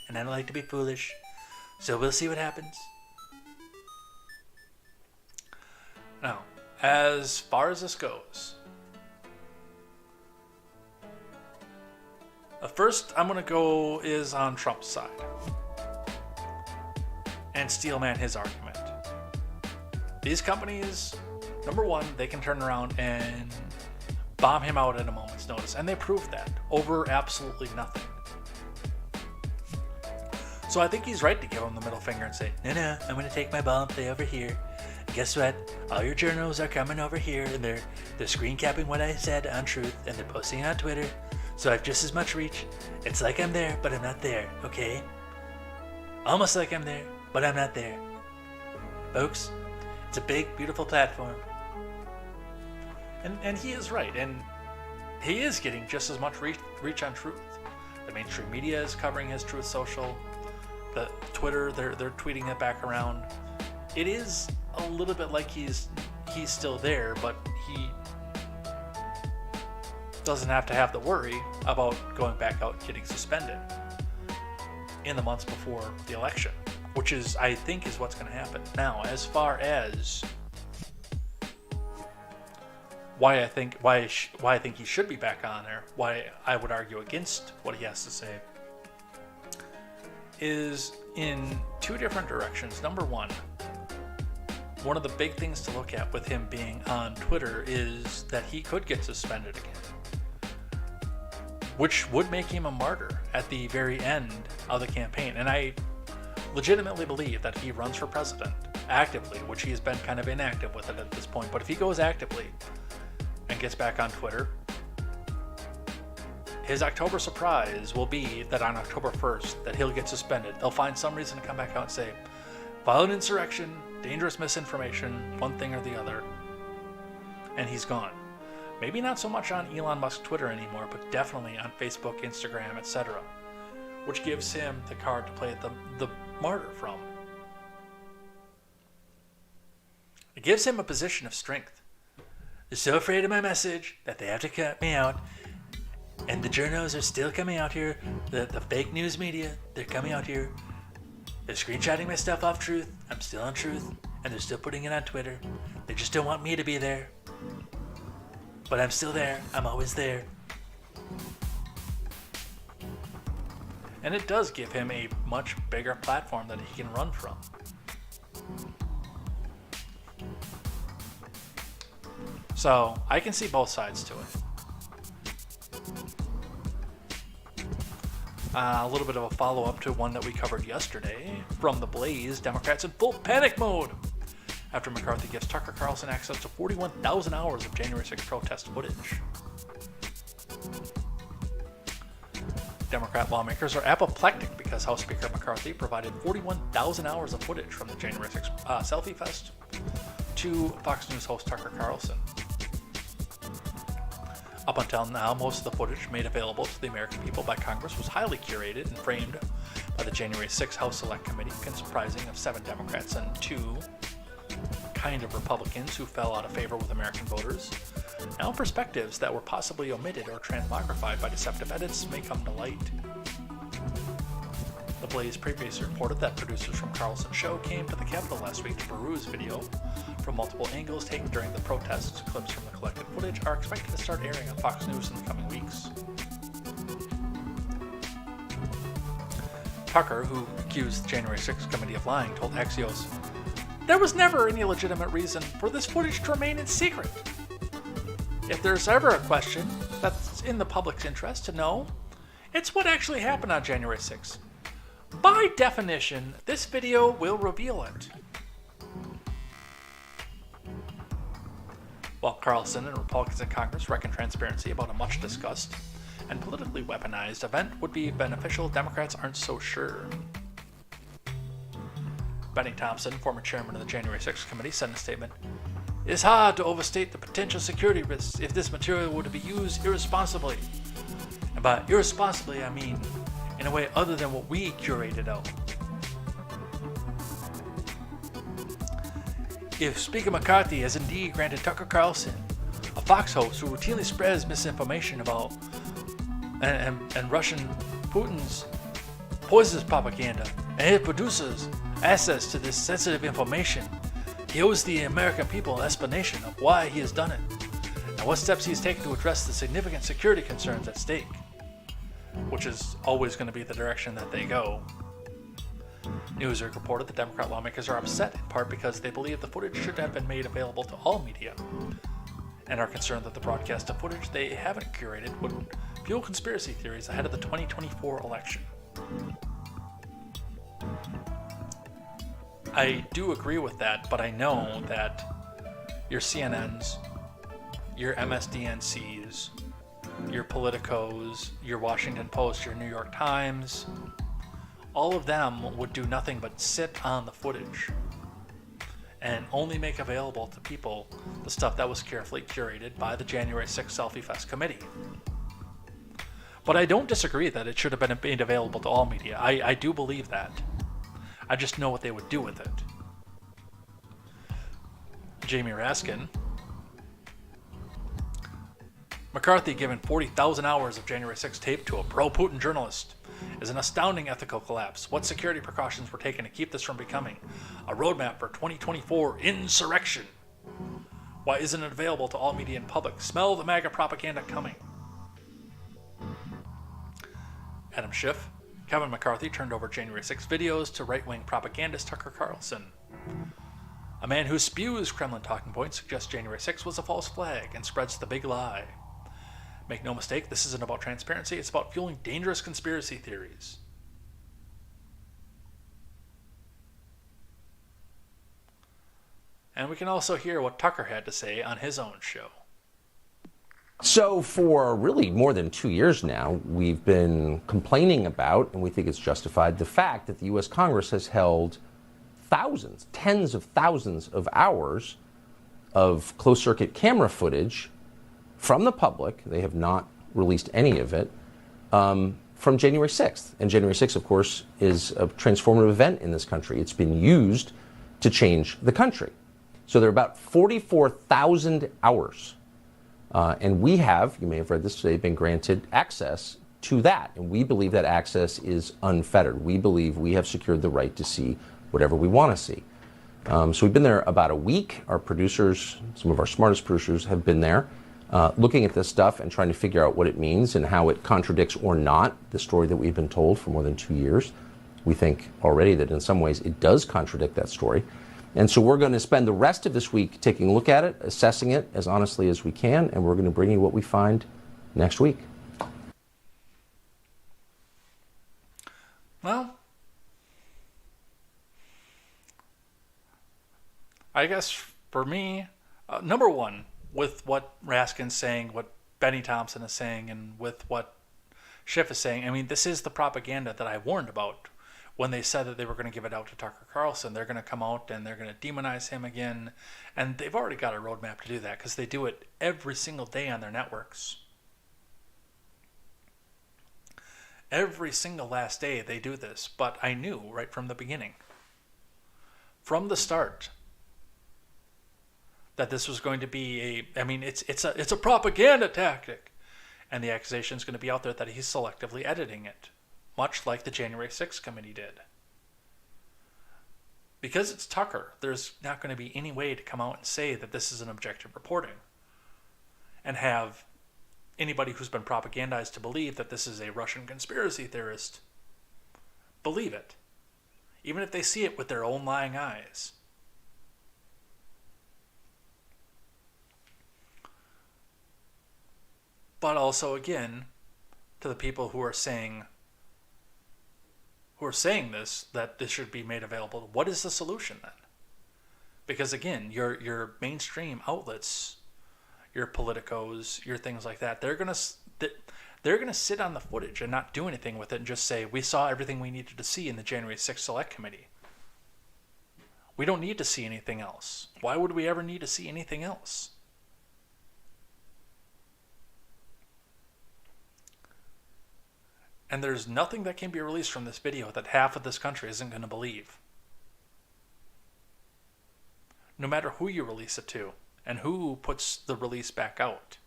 and I don't like to be foolish. So we'll see what happens. Now, as far as this goes, the first I'm going to go is on Trump's side and steelman his argument. These companies, number one, they can turn around and bomb him out at a moment's notice, and they proved that over absolutely nothing. So I think he's right to give him the middle finger and say, no, I'm going to take my ball and play over here. Guess what? All your journals are coming over here, and they're screen capping what I said on Truth, and they're posting it on Twitter, so I have just as much reach. It's like I'm there, but I'm not there, okay? Almost like I'm there, but I'm not there. Folks, it's a big, beautiful platform. And he is right, and he is getting just as much reach on Truth. The mainstream media is covering his Truth Social. The Twitter, they're tweeting it back around. It is a little bit like he's still there, but doesn't have to have the worry about going back out and getting suspended in the months before the election, which is, I think, is what's going to happen. Now, as far as why I think he should be back on there, why I would argue against what he has to say, is in two different directions. Number one of the big things to look at with him being on Twitter is that he could get suspended again, which would make him a martyr at the very end of the campaign. And I legitimately believe that he runs for president actively, which he has been kind of inactive with it at this point. But if he goes actively and gets back on Twitter, his October surprise will be that on October 1st that he'll get suspended. They'll find some reason to come back out and say, violent insurrection, dangerous misinformation, one thing or the other, and he's gone. Maybe not so much on Elon Musk's Twitter anymore, but definitely on Facebook, Instagram, etc., which gives him the card to play the martyr from. It gives him a position of strength. They're so afraid of my message that they have to cut me out, and the journos are still coming out here, the fake news media, they're coming out here. They're screenshotting my stuff off Truth. I'm still on Truth, and they're still putting it on Twitter. They just don't want me to be there. But I'm still there. I'm always there. And it does give him a much bigger platform that he can run from. So I can see both sides to it. A little bit of a follow-up to one that we covered yesterday. From The Blaze, Democrats in full panic mode after McCarthy gives Tucker Carlson access to 41,000 hours of January 6th protest footage. Democrat lawmakers are apoplectic because House Speaker McCarthy provided 41,000 hours of footage from the January 6th Selfie Fest to Fox News host Tucker Carlson. Up until now, most of the footage made available to the American people by Congress was highly curated and framed by the January 6th House Select Committee, comprising of 7 Democrats and 2 kind of Republicans who fell out of favor with American voters. Now perspectives that were possibly omitted or transmogrified by deceptive edits may come to light. The Blaze previously reported that producers from Carlson's show came to the Capitol last week to peruse video from multiple angles taken during the protests. Clips from the collected footage are expected to start airing on Fox News in the coming weeks. Tucker, who accused the January 6th committee of lying, told Axios, "There was never any legitimate reason for this footage to remain in secret. If there's ever a question that's in the public's interest to know, it's what actually happened on January 6th. By definition, this video will reveal it." While Carlson and Republicans in Congress reckon transparency about a much discussed and politically weaponized event would be beneficial, Democrats aren't so sure. Benny Thompson, former chairman of the January 6th committee, said in a statement, "It is hard to overstate the potential security risks if this material were to be used irresponsibly. And by irresponsibly, I mean in a way other than what we curated out. If Speaker McCarthy has indeed granted Tucker Carlson, a Fox host who routinely spreads misinformation about and Russian Putin's poisons propaganda, and his producers access to this sensitive information, he owes the American people an explanation of why he has done it, and what steps he has taken to address the significant security concerns at stake," which is always going to be the direction that they go. Newsweek reported that Democrat lawmakers are upset in part because they believe the footage should have been made available to all media, and are concerned that the broadcast of footage they haven't curated would fuel conspiracy theories ahead of the 2024 election. I do agree with that, but I know that your CNNs, your MSDNCs, your Politicos, your Washington Post, your New York Times, all of them would do nothing but sit on the footage and only make available to people the stuff that was carefully curated by the January 6th Selfie Fest committee. But I don't disagree that it should have been made available to all media. I do believe that. I just know what they would do with it. Jamie Raskin McCarthy giving 40,000 hours of January 6 tape to a pro-Putin journalist is an astounding ethical collapse. What security precautions were taken to keep this from becoming a roadmap for 2024 insurrection? Why isn't it available to all media and public? Smell the MAGA propaganda coming. Adam Schiff. Kevin McCarthy turned over January 6 videos to right-wing propagandist Tucker Carlson. A man who spews Kremlin talking points suggests January 6 was a false flag and spreads the big lie. Make no mistake, this isn't about transparency, it's about fueling dangerous conspiracy theories. And we can also hear what Tucker had to say on his own show. So for really more than 2 years now, we've been complaining about, and we think it's justified, the fact that the U.S. Congress has held thousands, tens of thousands of hours of closed-circuit camera footage from the public. They have not released any of it from January 6th. And January 6th, of course, is a transformative event in this country. It's been used to change the country. So there are about 44,000 hours. And we have, you may have read this today, been granted access to that. And we believe that access is unfettered. We believe we have secured the right to see whatever we want to see. So we've been there about a week. Our producers, some of our smartest producers, have been there looking at this stuff and trying to figure out what it means and how it contradicts or not the story that we've been told for more than 2 years. We think already that in some ways it does contradict that story. And so we're going to spend the rest of this week taking a look at it, assessing it as honestly as we can, and we're going to bring you what we find next week. Well, I guess for me, number one, with what Raskin's saying, what Benny Thompson is saying, and with what Schiff is saying, I mean, this is the propaganda that I warned about. When they said that they were going to give it out to Tucker Carlson, they're going to come out and they're going to demonize him again. And they've already got a roadmap to do that because they do it every single day on their networks. Every single last day they do this. But I knew right from the beginning, from the start, that this was going to be it's a propaganda tactic. And the accusation is going to be out there that he's selectively editing it. Much like the January 6th committee did. Because it's Tucker, there's not going to be any way to come out and say that this is an objective reporting and have anybody who's been propagandized to believe that this is a Russian conspiracy theorist believe it, even if they see it with their own lying eyes. But also, again, to the people who are saying this, that this should be made available, what is the solution then? Because again, your mainstream outlets, your politicos, your things like that, they're gonna sit on the footage and not do anything with it and just say, we saw everything we needed to see in the January 6th Select Committee. We don't need to see anything else. Why would we ever need to see anything else? And there's nothing that can be released from this video that half of this country isn't going to believe. No matter who you release it to, and who puts the release back out.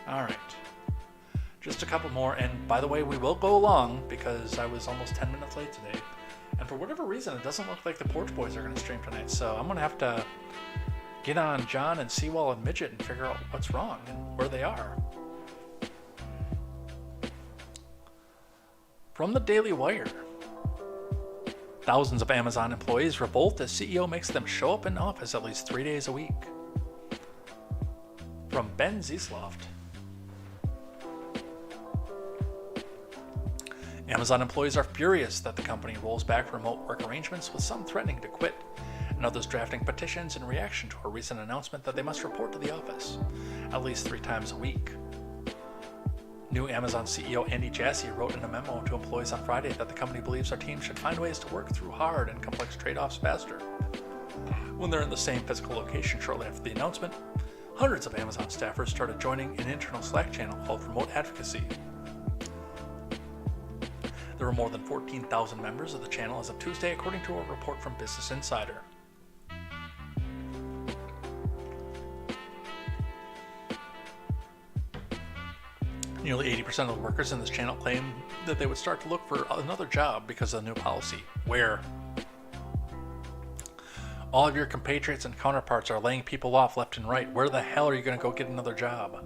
All right. Just a couple more, and by the way, we will go along because I was almost 10 minutes late today. And for whatever reason, it doesn't look like the Porch Boys are going to stream tonight, so I'm going to have to get on John and Seawall and Midget and figure out what's wrong and where they are. From the Daily Wire. Thousands of Amazon employees revolt as CEO makes them show up in office at least 3 days a week. From Ben Ziesloft. Amazon employees are furious that the company rolls back remote work arrangements, with some threatening to quit and others drafting petitions in reaction to a recent announcement that they must report to the office at least 3 times a week. New Amazon CEO Andy Jassy wrote in a memo to employees on Friday that the company believes our team should find ways to work through hard and complex trade-offs faster. When they're in the same physical location shortly after the announcement, hundreds of Amazon staffers started joining an internal Slack channel called Remote Advocacy. There were more than 14,000 members of the channel as of Tuesday, according to a report from Business Insider. Nearly 80% of the workers in this channel claim that they would start to look for another job because of the new policy, where all of your compatriots and counterparts are laying people off left and right. Where the hell are you going to go get another job?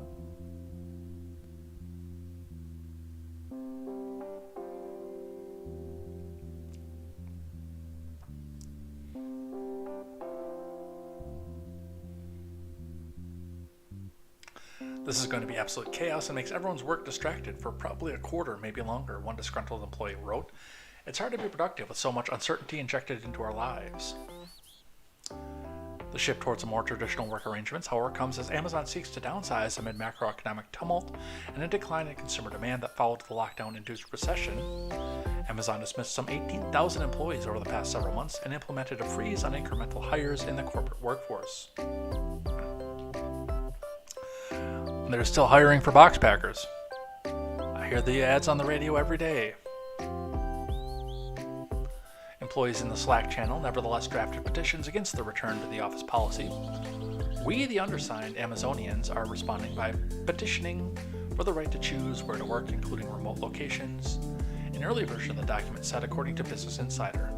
This is going to be absolute chaos and makes everyone's work distracted for probably a quarter, maybe longer, one disgruntled employee wrote. It's hard to be productive with so much uncertainty injected into our lives. The shift towards a more traditional work arrangements, however, comes as Amazon seeks to downsize amid macroeconomic tumult and a decline in consumer demand that followed the lockdown-induced recession. Amazon dismissed some 18,000 employees over the past several months and implemented a freeze on incremental hires in the corporate workforce. They're still hiring for box packers. I hear the ads on the radio every day. Employees in the Slack channel nevertheless drafted petitions against the return to the office policy. We, the undersigned Amazonians, are responding by petitioning for the right to choose where to work, including remote locations. An early version of the document said, according to Business Insider.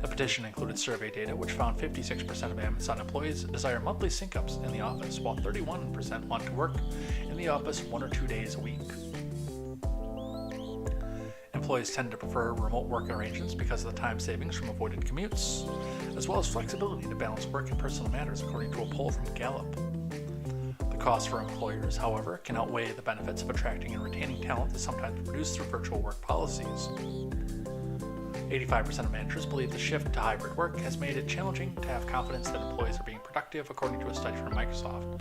The petition included survey data, which found 56% of Amazon employees desire monthly sync-ups in the office, while 31% want to work in the office 1 or 2 days a week. Employees tend to prefer remote work arrangements because of the time savings from avoided commutes, as well as flexibility to balance work and personal matters, according to a poll from Gallup. The cost for employers, however, can outweigh the benefits of attracting and retaining talent that sometimes produced through virtual work policies. 85% of managers believe the shift to hybrid work has made it challenging to have confidence that employees are being productive, according to a study from Microsoft.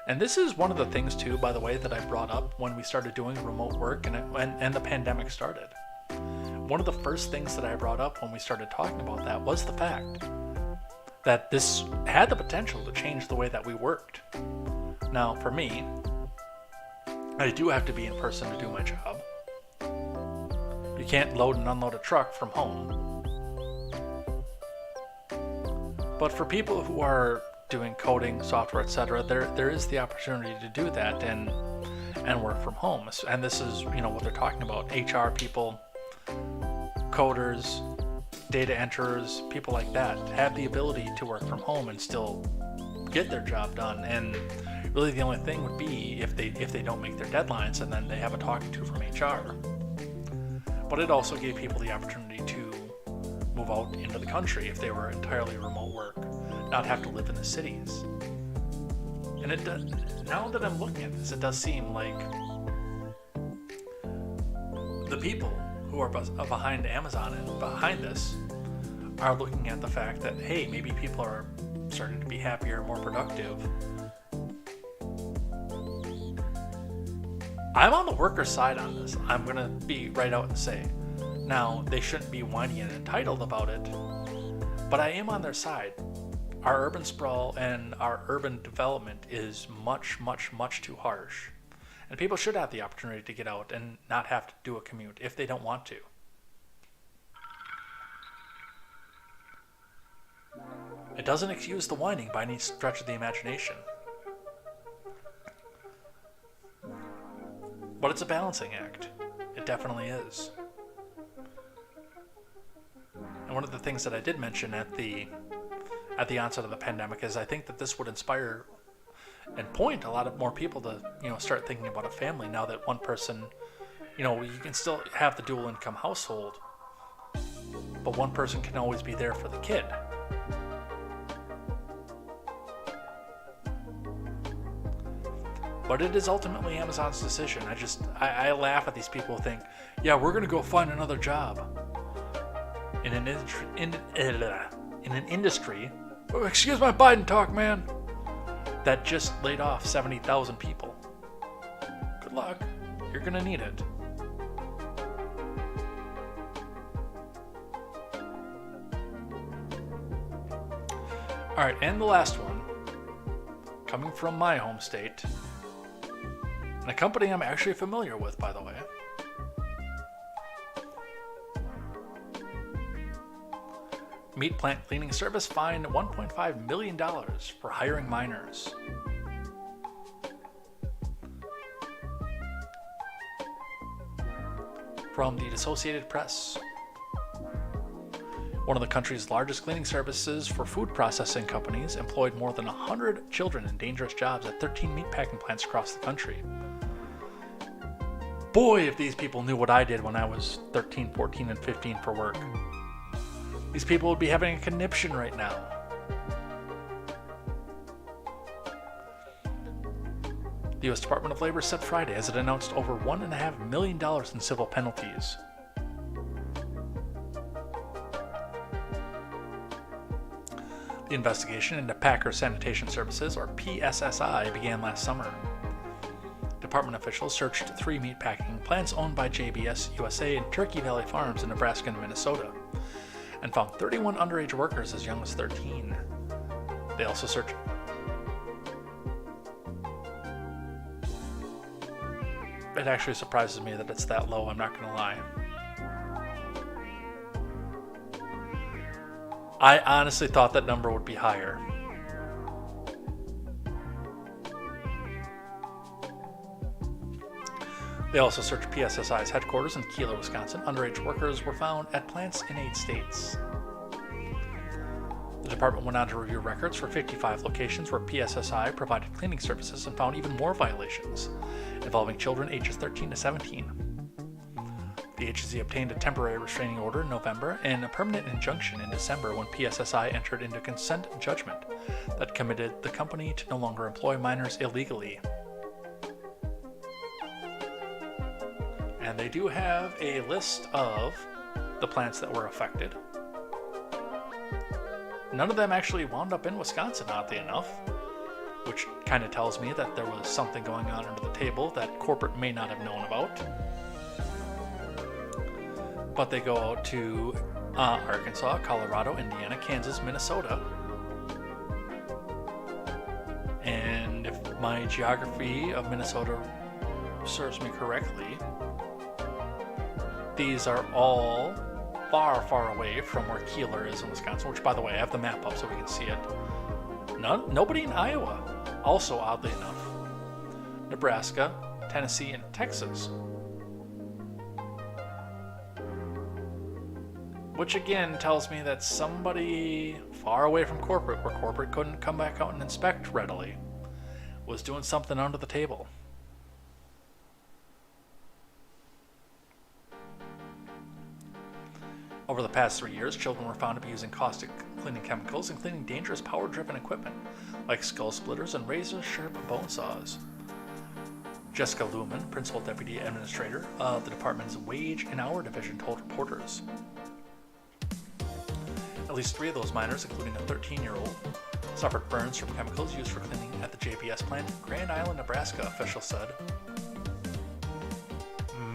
And this is one of the things, too, by the way, that I brought up when we started doing remote work and the pandemic started. One of the first things that I brought up when we started talking about that was the fact that this had the potential to change the way that we worked. Now, for me, I do have to be in person to do my job. You can't load and unload a truck from home. But for people who are doing coding, software, etc., there is the opportunity to do that and work from home. And this is, what they're talking about. HR people, coders, data enterers, people like that have the ability to work from home and still get their job done. And really the only thing would be if they don't make their deadlines, and then they have a talking to from HR. But it also gave people the opportunity to move out into the country if they were entirely remote work, not have to live in the cities. And it does, now that I'm looking at this, it does seem like the people who are behind Amazon and behind this are looking at the fact that, hey, maybe people are starting to be happier, more productive. I'm on the worker side on this. I'm going to be right out and say. Now, they shouldn't be whiny and entitled about it, but I am on their side. Our urban sprawl and our urban development is much, much, much too harsh. And people should have the opportunity to get out and not have to do a commute if they don't want to. It doesn't excuse the whining by any stretch of the imagination. But it's a balancing act. It definitely is. And one of the things that I did mention at the onset of the pandemic is I think that this would inspire and point a lot of more people to, start thinking about a family now that one person, you can still have the dual income household, but one person can always be there for the kid. But it is ultimately Amazon's decision. I laugh at these people who think, yeah, we're going to go find another job in an industry, excuse my Biden talk, man, that just laid off 70,000 people. Good luck. You're going to need it. All right, and the last one, coming from my home state, and a company I'm actually familiar with, by the way. Meat plant cleaning service fined $1.5 million for hiring minors. From the Associated Press. One of the country's largest cleaning services for food processing companies employed more than 100 children in dangerous jobs at 13 meatpacking plants across the country. Boy, if these people knew what I did when I was 13, 14, and 15 for work. These people would be having a conniption right now. The U.S. Department of Labor said Friday as it announced over $1.5 million in civil penalties. The investigation into Packer Sanitation Services, or PSSI, began last summer. Department officials searched 3 meatpacking plants owned by JBS USA and Turkey Valley Farms in Nebraska and Minnesota, and found 31 underage workers as young as 13. They also searched It actually surprises me that it's that low, I'm not going to lie. I honestly thought that number would be higher. They also searched PSSI's headquarters in Keeler, Wisconsin. Underage workers were found at plants in 8 states. The department went on to review records for 55 locations where PSSI provided cleaning services and found even more violations involving children ages 13 to 17. The agency obtained a temporary restraining order in November and a permanent injunction in December when PSSI entered into consent judgment that committed the company to no longer employ minors illegally. And they do have a list of the plants that were affected. None of them actually wound up in Wisconsin, oddly enough, which kind of tells me that there was something going on under the table that corporate may not have known about. But they go out to Arkansas, Colorado, Indiana, Kansas, Minnesota. And if my geography of Minnesota serves me correctly, these are all far, far away from where Keeler is in Wisconsin, which, by the way, I have the map up so we can see it. Nobody in Iowa. Also, oddly enough, Nebraska, Tennessee, and Texas. Which again tells me that somebody far away from corporate, where corporate couldn't come back out and inspect readily, was doing something under the table. Over the past 3 years, children were found to be using caustic cleaning chemicals and cleaning dangerous power-driven equipment like skull splitters and razor-sharp bone saws. Jessica Lumen, Principal Deputy Administrator of the department's Wage and Hour Division, told reporters. At least 3 of those minors, including a 13-year-old, suffered burns from chemicals used for cleaning at the JBS plant in Grand Island, Nebraska, officials said.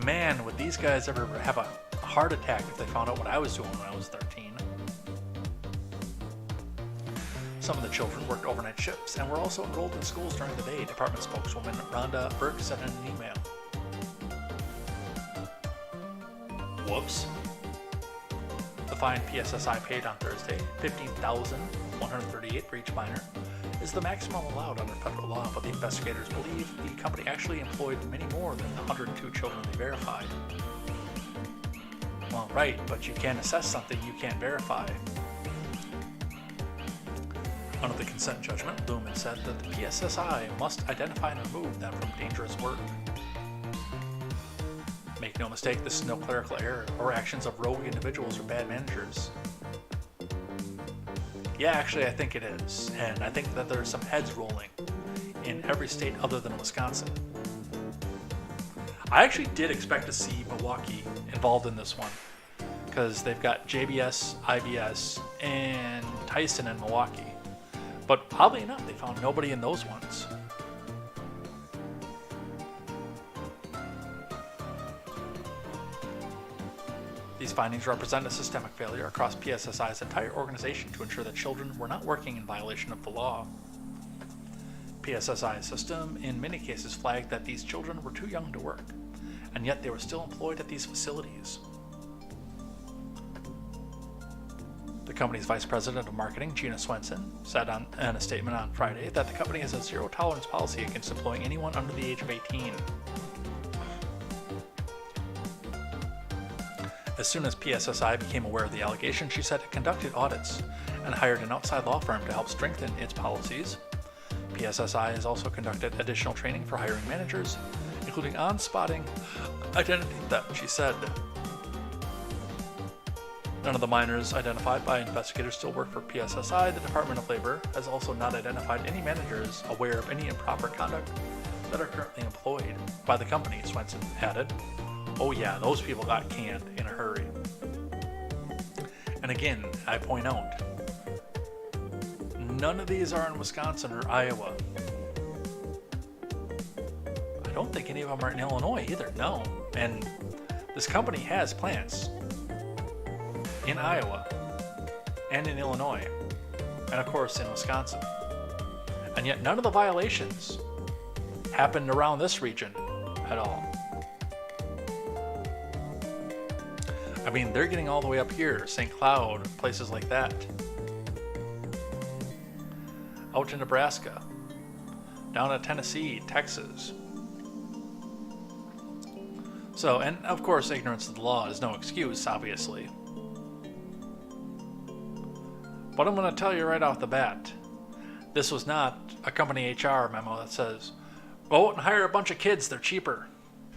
Man, would these guys ever have a heart attack if they found out what I was doing when I was 13. Some of the children worked overnight shifts and were also enrolled in schools during the day, department spokeswoman Rhonda Burke said in an email. Whoops. The fine PSSI paid on Thursday, $15,138 for each minor, is the maximum allowed under federal law, but the investigators believe the company actually employed many more than the 102 children they verified. Well, right, but you can't assess something you can't verify. Under the consent judgment, Lumen said that the PSSI must identify and remove them from dangerous work. Make no mistake, this is no clerical error or actions of rogue individuals or bad managers. Yeah, actually, I think it is, and I think that there's some heads rolling in every state other than Wisconsin. I actually did expect to see Milwaukee involved in this one, because they've got JBS, IBS, and Tyson in Milwaukee. But oddly enough, they found nobody in those ones. These findings represent a systemic failure across PSSI's entire organization to ensure that children were not working in violation of the law. PSSI's system in many cases flagged that these children were too young to work, and yet they were still employed at these facilities. The company's vice president of marketing, Gina Swenson, said in a statement on Friday that the company has a zero-tolerance policy against employing anyone under the age of 18. As soon as PSSI became aware of the allegation, she said it conducted audits and hired an outside law firm to help strengthen its policies. PSSI has also conducted additional training for hiring managers, including on spotting identity theft, she said. None of the minors identified by investigators still work for PSSI. The Department of Labor has also not identified any managers aware of any improper conduct that are currently employed by the company, Swenson added. Oh yeah, those people got canned in a hurry. And again, I point out, none of these are in Wisconsin or Iowa. I don't think any of them are in Illinois either, no. And this company has plants in Iowa and in Illinois, and of course in Wisconsin. And yet none of the violations happened around this region at all. I mean, they're getting all the way up here, St. Cloud, places like that. Out to Nebraska, down to Tennessee, Texas. So, and of course, ignorance of the law is no excuse, obviously. But I'm going to tell you right off the bat, this was not a company HR memo that says, go out and hire a bunch of kids, they're cheaper.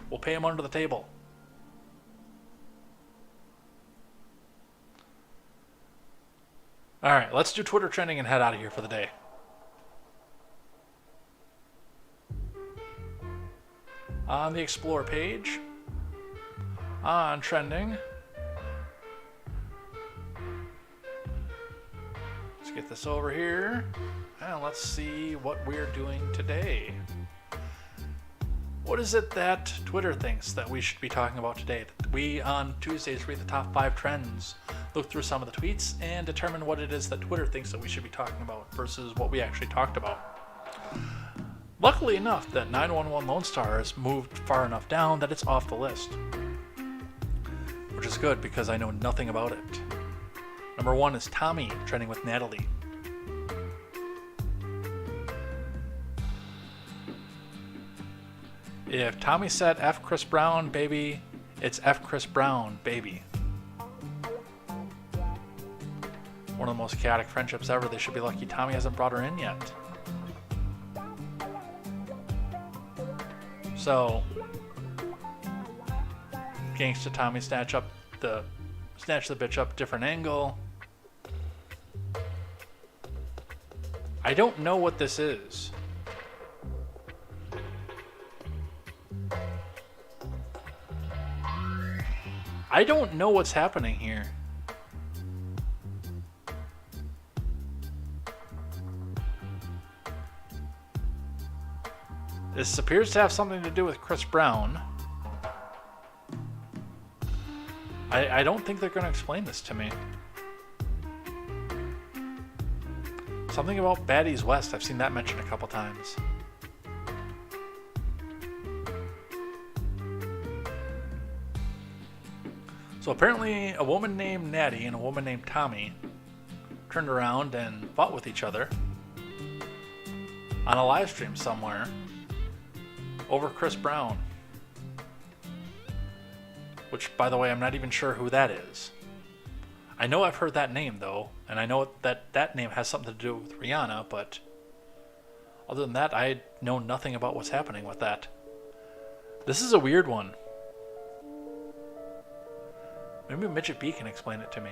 We'll pay them under the table. Alright, let's do Twitter trending and head out of here for the day. On the Explore page, on trending, let's get this over here, and let's see what we're doing today. What is it that Twitter thinks that we should be talking about today? We, on Tuesdays, read the top 5 trends, look through some of the tweets, and determine what it is that Twitter thinks that we should be talking about versus what we actually talked about. Luckily enough, that 911 Lone Star has moved far enough down that it's off the list, which is good because I know nothing about it. Number 1 is Tommy, trending with Natalie. If Tommy said F Chris Brown, baby, it's F Chris Brown, baby. One of the most chaotic friendships ever. They should be lucky Tommy hasn't brought her in yet. So, Gangsta Tommy snatch the bitch up different angle. I don't know what this is. I don't know what's happening here. This appears to have something to do with Chris Brown. I don't think they're going to explain this to me. Something about Baddies West. I've seen that mentioned a couple times. So apparently a woman named Natty and a woman named Tommy turned around and fought with each other on a live stream somewhere over Chris Brown. Which, by the way, I'm not even sure who that is. I know I've heard that name, though, and I know that that name has something to do with Rihanna, but other than that, I know nothing about what's happening with that. This is a weird one. Maybe Midget B can explain it to me.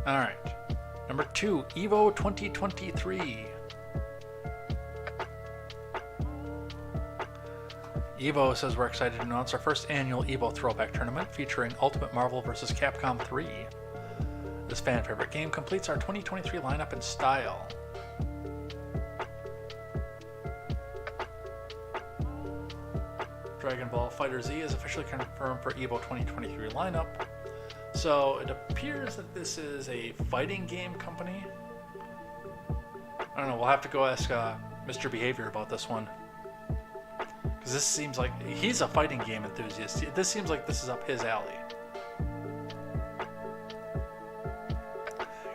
Alright. Number 2, EVO 2023. EVO says we're excited to announce our first annual EVO Throwback Tournament featuring Ultimate Marvel vs. Capcom 3. This fan favorite game completes our 2023 lineup in style. Dragon Ball FighterZ is officially confirmed for EVO 2023 lineup. So it appears that this is a fighting game company. I don't know, we'll have to go ask Mr. Behavior about this one. Because Because this seems like he's a fighting game enthusiast. This seems like this is up his alley.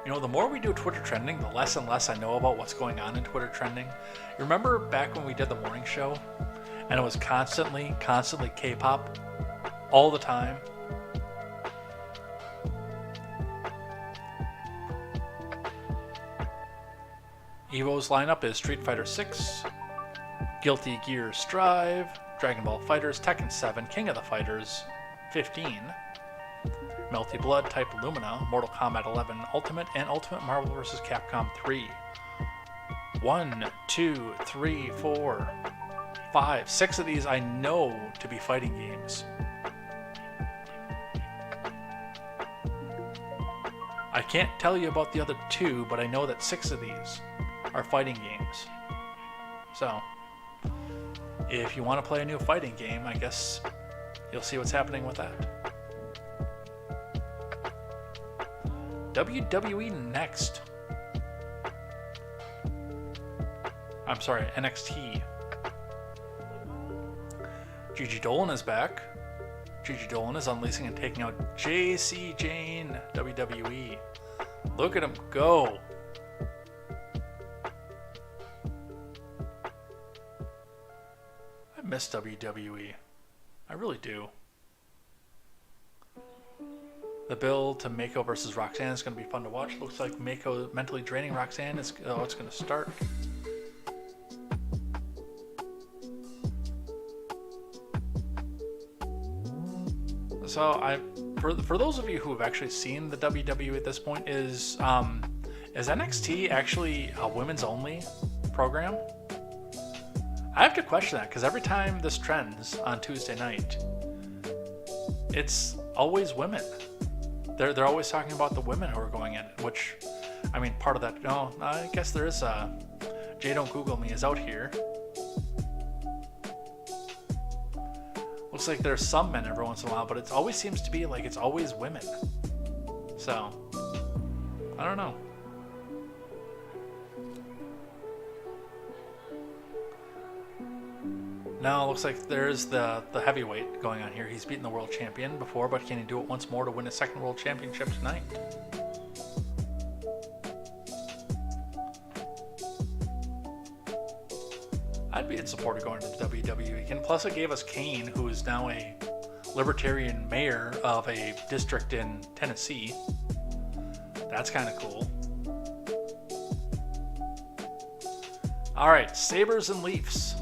You know, the more we do Twitter trending, the less and less I know about what's going on in Twitter trending. You remember back when we did the morning show and it was constantly K-pop all the time? Evo's lineup is Street Fighter 6, Guilty Gear Strive, Dragon Ball FighterZ, Tekken 7, King of the Fighters 15, Melty Blood, Type Lumina, Mortal Kombat 11 Ultimate, and Ultimate Marvel vs. Capcom 3. 1, 2, 3, 4, 5, 6 of these I know to be fighting games. I can't tell you about the other 2, but I know that 6 of these are fighting games. So, if you want to play a new fighting game, I guess you'll see what's happening with that. WWE next. I'm sorry, NXT. Gigi Dolan is back. Gigi Dolan is unleashing and taking out JC Jane, WWE. Look at him go. I miss WWE. I really do. The build to Mako versus Roxanne is going to be fun to watch. Looks like Mako mentally draining Roxanne is it's going to start. So for those of you who have actually seen the WWE at this point, is NXT actually a women's only program? I have to question that because every time this trends on Tuesday night, it's always women. They're always talking about the women who are going in, which, I mean, part of that. No, I guess there is Jay Don't Google Me is out here. Looks like there's some men every once in a while, but it always seems to be like it's always women. So, I don't know. Now it looks like there's the heavyweight going on here. He's beaten the world champion before, but can he do it once more to win his second world championship tonight? I'd be in support of going to the WWE again. Plus it gave us Kane, who is now a libertarian mayor of a district in Tennessee. That's kind of cool. Alright, Sabres and Leafs.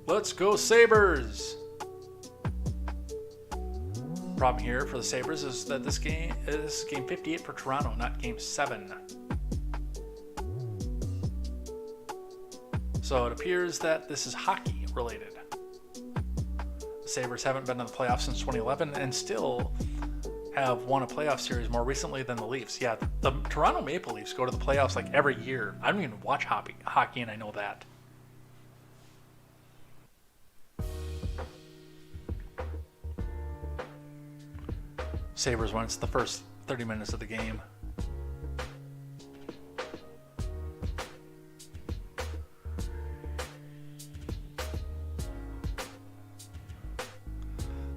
Let's go Sabres! Problem here for the Sabres is that this game is game 58 for Toronto, not game 7. So it appears that this is hockey related. The Sabres haven't been in the playoffs since 2011 and still have won a playoff series more recently than the Leafs. Yeah, the Toronto Maple Leafs go to the playoffs like every year. I don't even watch hockey and I know that. Sabres won the first 30 minutes of the game.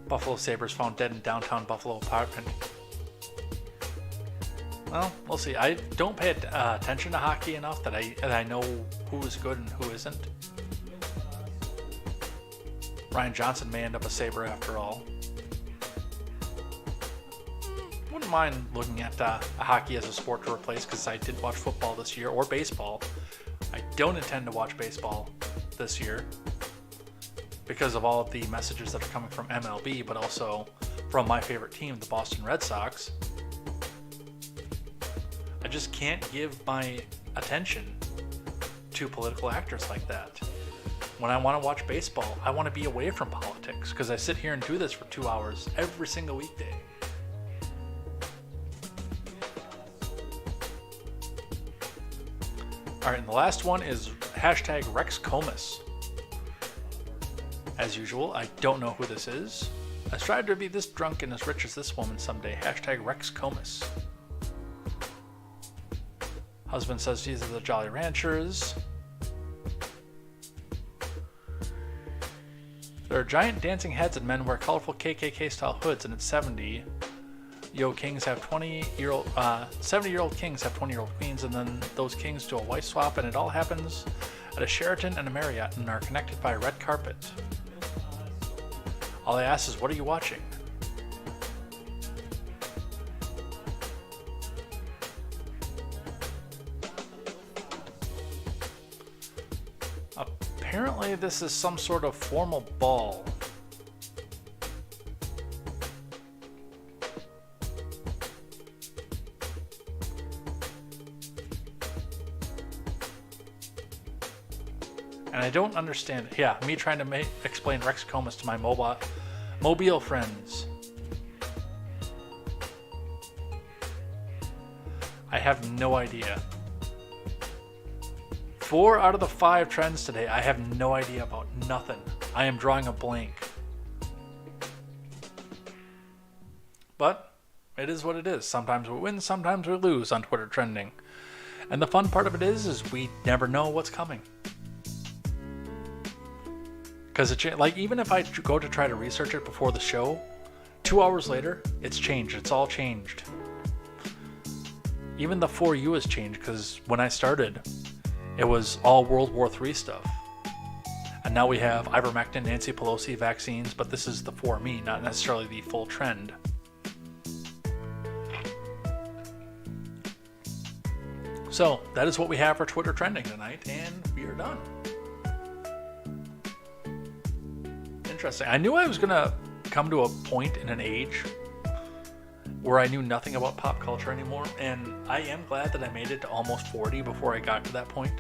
Buffalo Sabres found dead in downtown Buffalo apartment. Well, we'll see. I don't pay attention to hockey enough that I know who is good and who isn't. Ryan Johnson may end up a Sabre after all. Wouldn't mind looking at hockey as a sport to replace because I did watch football this year, or baseball. I don't intend to watch baseball this year because of all of the messages that are coming from MLB, but also from my favorite team, the Boston Red Sox. I just can't give my attention to political actors like that. When I want to watch baseball, I want to be away from politics because I sit here and do this for 2 hours every single weekday. Alright, and the last one is hashtag Rex Comus. As usual, I don't know who this is. I strive to be this drunk and as rich as this woman someday. Hashtag Rex Comus. Husband says these are the Jolly Ranchers. There are giant dancing heads and men wear colorful KKK-style hoods, and it's 70. Kings have 20-year-old, 70-year-old kings have 20-year-old queens, and then those kings do a wife swap, and it all happens at a Sheraton and a Marriott, and are connected by a red carpet. All I ask is, what are you watching? Apparently, this is some sort of formal ball. And I don't understand it. Yeah, me trying to explain Rex Comas to my mobile friends. I have no idea. 4 out of the 5 trends today, I have no idea about nothing. I am drawing a blank. But it is what it is. Sometimes we win, sometimes we lose on Twitter trending. And the fun part of it is we never know what's coming. Because like, even if I go to try to research it before the show, 2 hours later, it's changed. It's all changed. Even the For You has changed, because when I started, it was all World War III stuff. And now we have ivermectin, Nancy Pelosi, vaccines, but this is the For Me, not necessarily the full trend. So, that is what we have for Twitter trending tonight, and we are done. Interesting. I knew I was going to come to a point in an age where I knew nothing about pop culture anymore, and I am glad that I made it to almost 40 before I got to that point.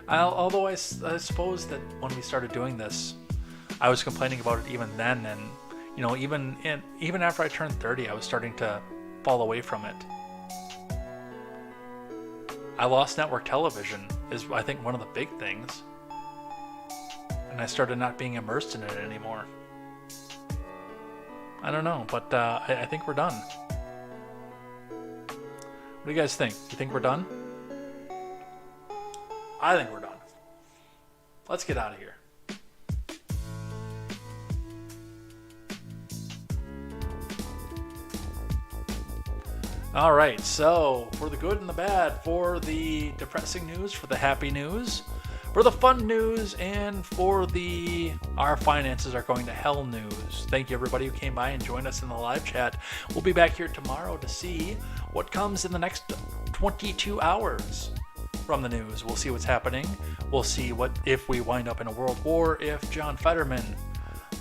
Although I suppose that when we started doing this, I was complaining about it even then, and you know, even after I turned 30, I was starting to fall away from it. I lost network television is, I think, one of the big things. And I started not being immersed in it anymore. I don't know, but I think we're done. What do you guys think? You think we're done? I think we're done. Let's get out of here. All right, so for the good and the bad, for the depressing news, for the happy news, for the fun news, and for the our finances are going to hell news. Thank you everybody who came by and joined us in the live chat. We'll be back here tomorrow to see what comes in the next 22 hours from the news. We'll see what's happening. We'll see what if we wind up in a world war, if John Fetterman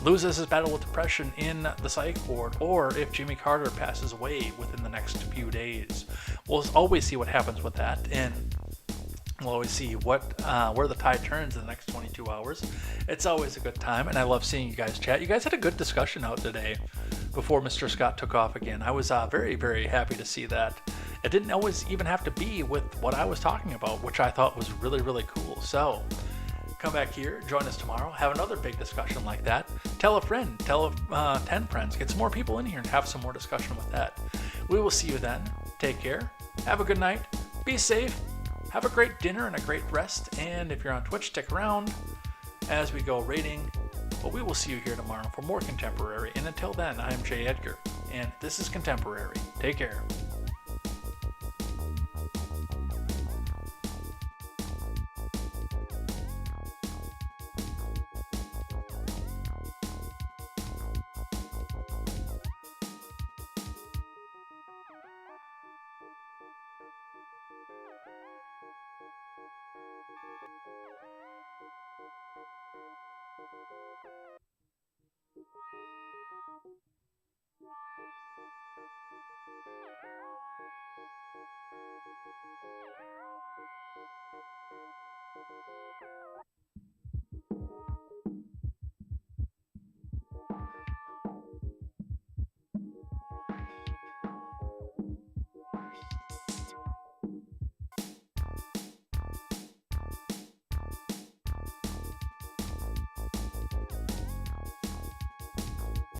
loses his battle with depression in the psych ward, or if Jimmy Carter passes away within the next few days. We'll always see what happens with that, and we'll always see what where the tide turns in the next 22 hours. It's always a good time, and I love seeing you guys chat. You guys had a good discussion out today before Mr. Scott took off again. I was very, very happy to see that. It didn't always even have to be with what I was talking about, which I thought was really, really cool. So come back here, join us tomorrow, have another big discussion like that. Tell a friend, tell 10 friends, get some more people in here and have some more discussion with that. We will see you then. Take care. Have a good night. Be safe. Have a great dinner and a great rest. And if you're on Twitch, stick around as we go rating. But we will see you here tomorrow for more Contemporary. And until then, I'm Jay Edgar, and this is Contemporary. Take care.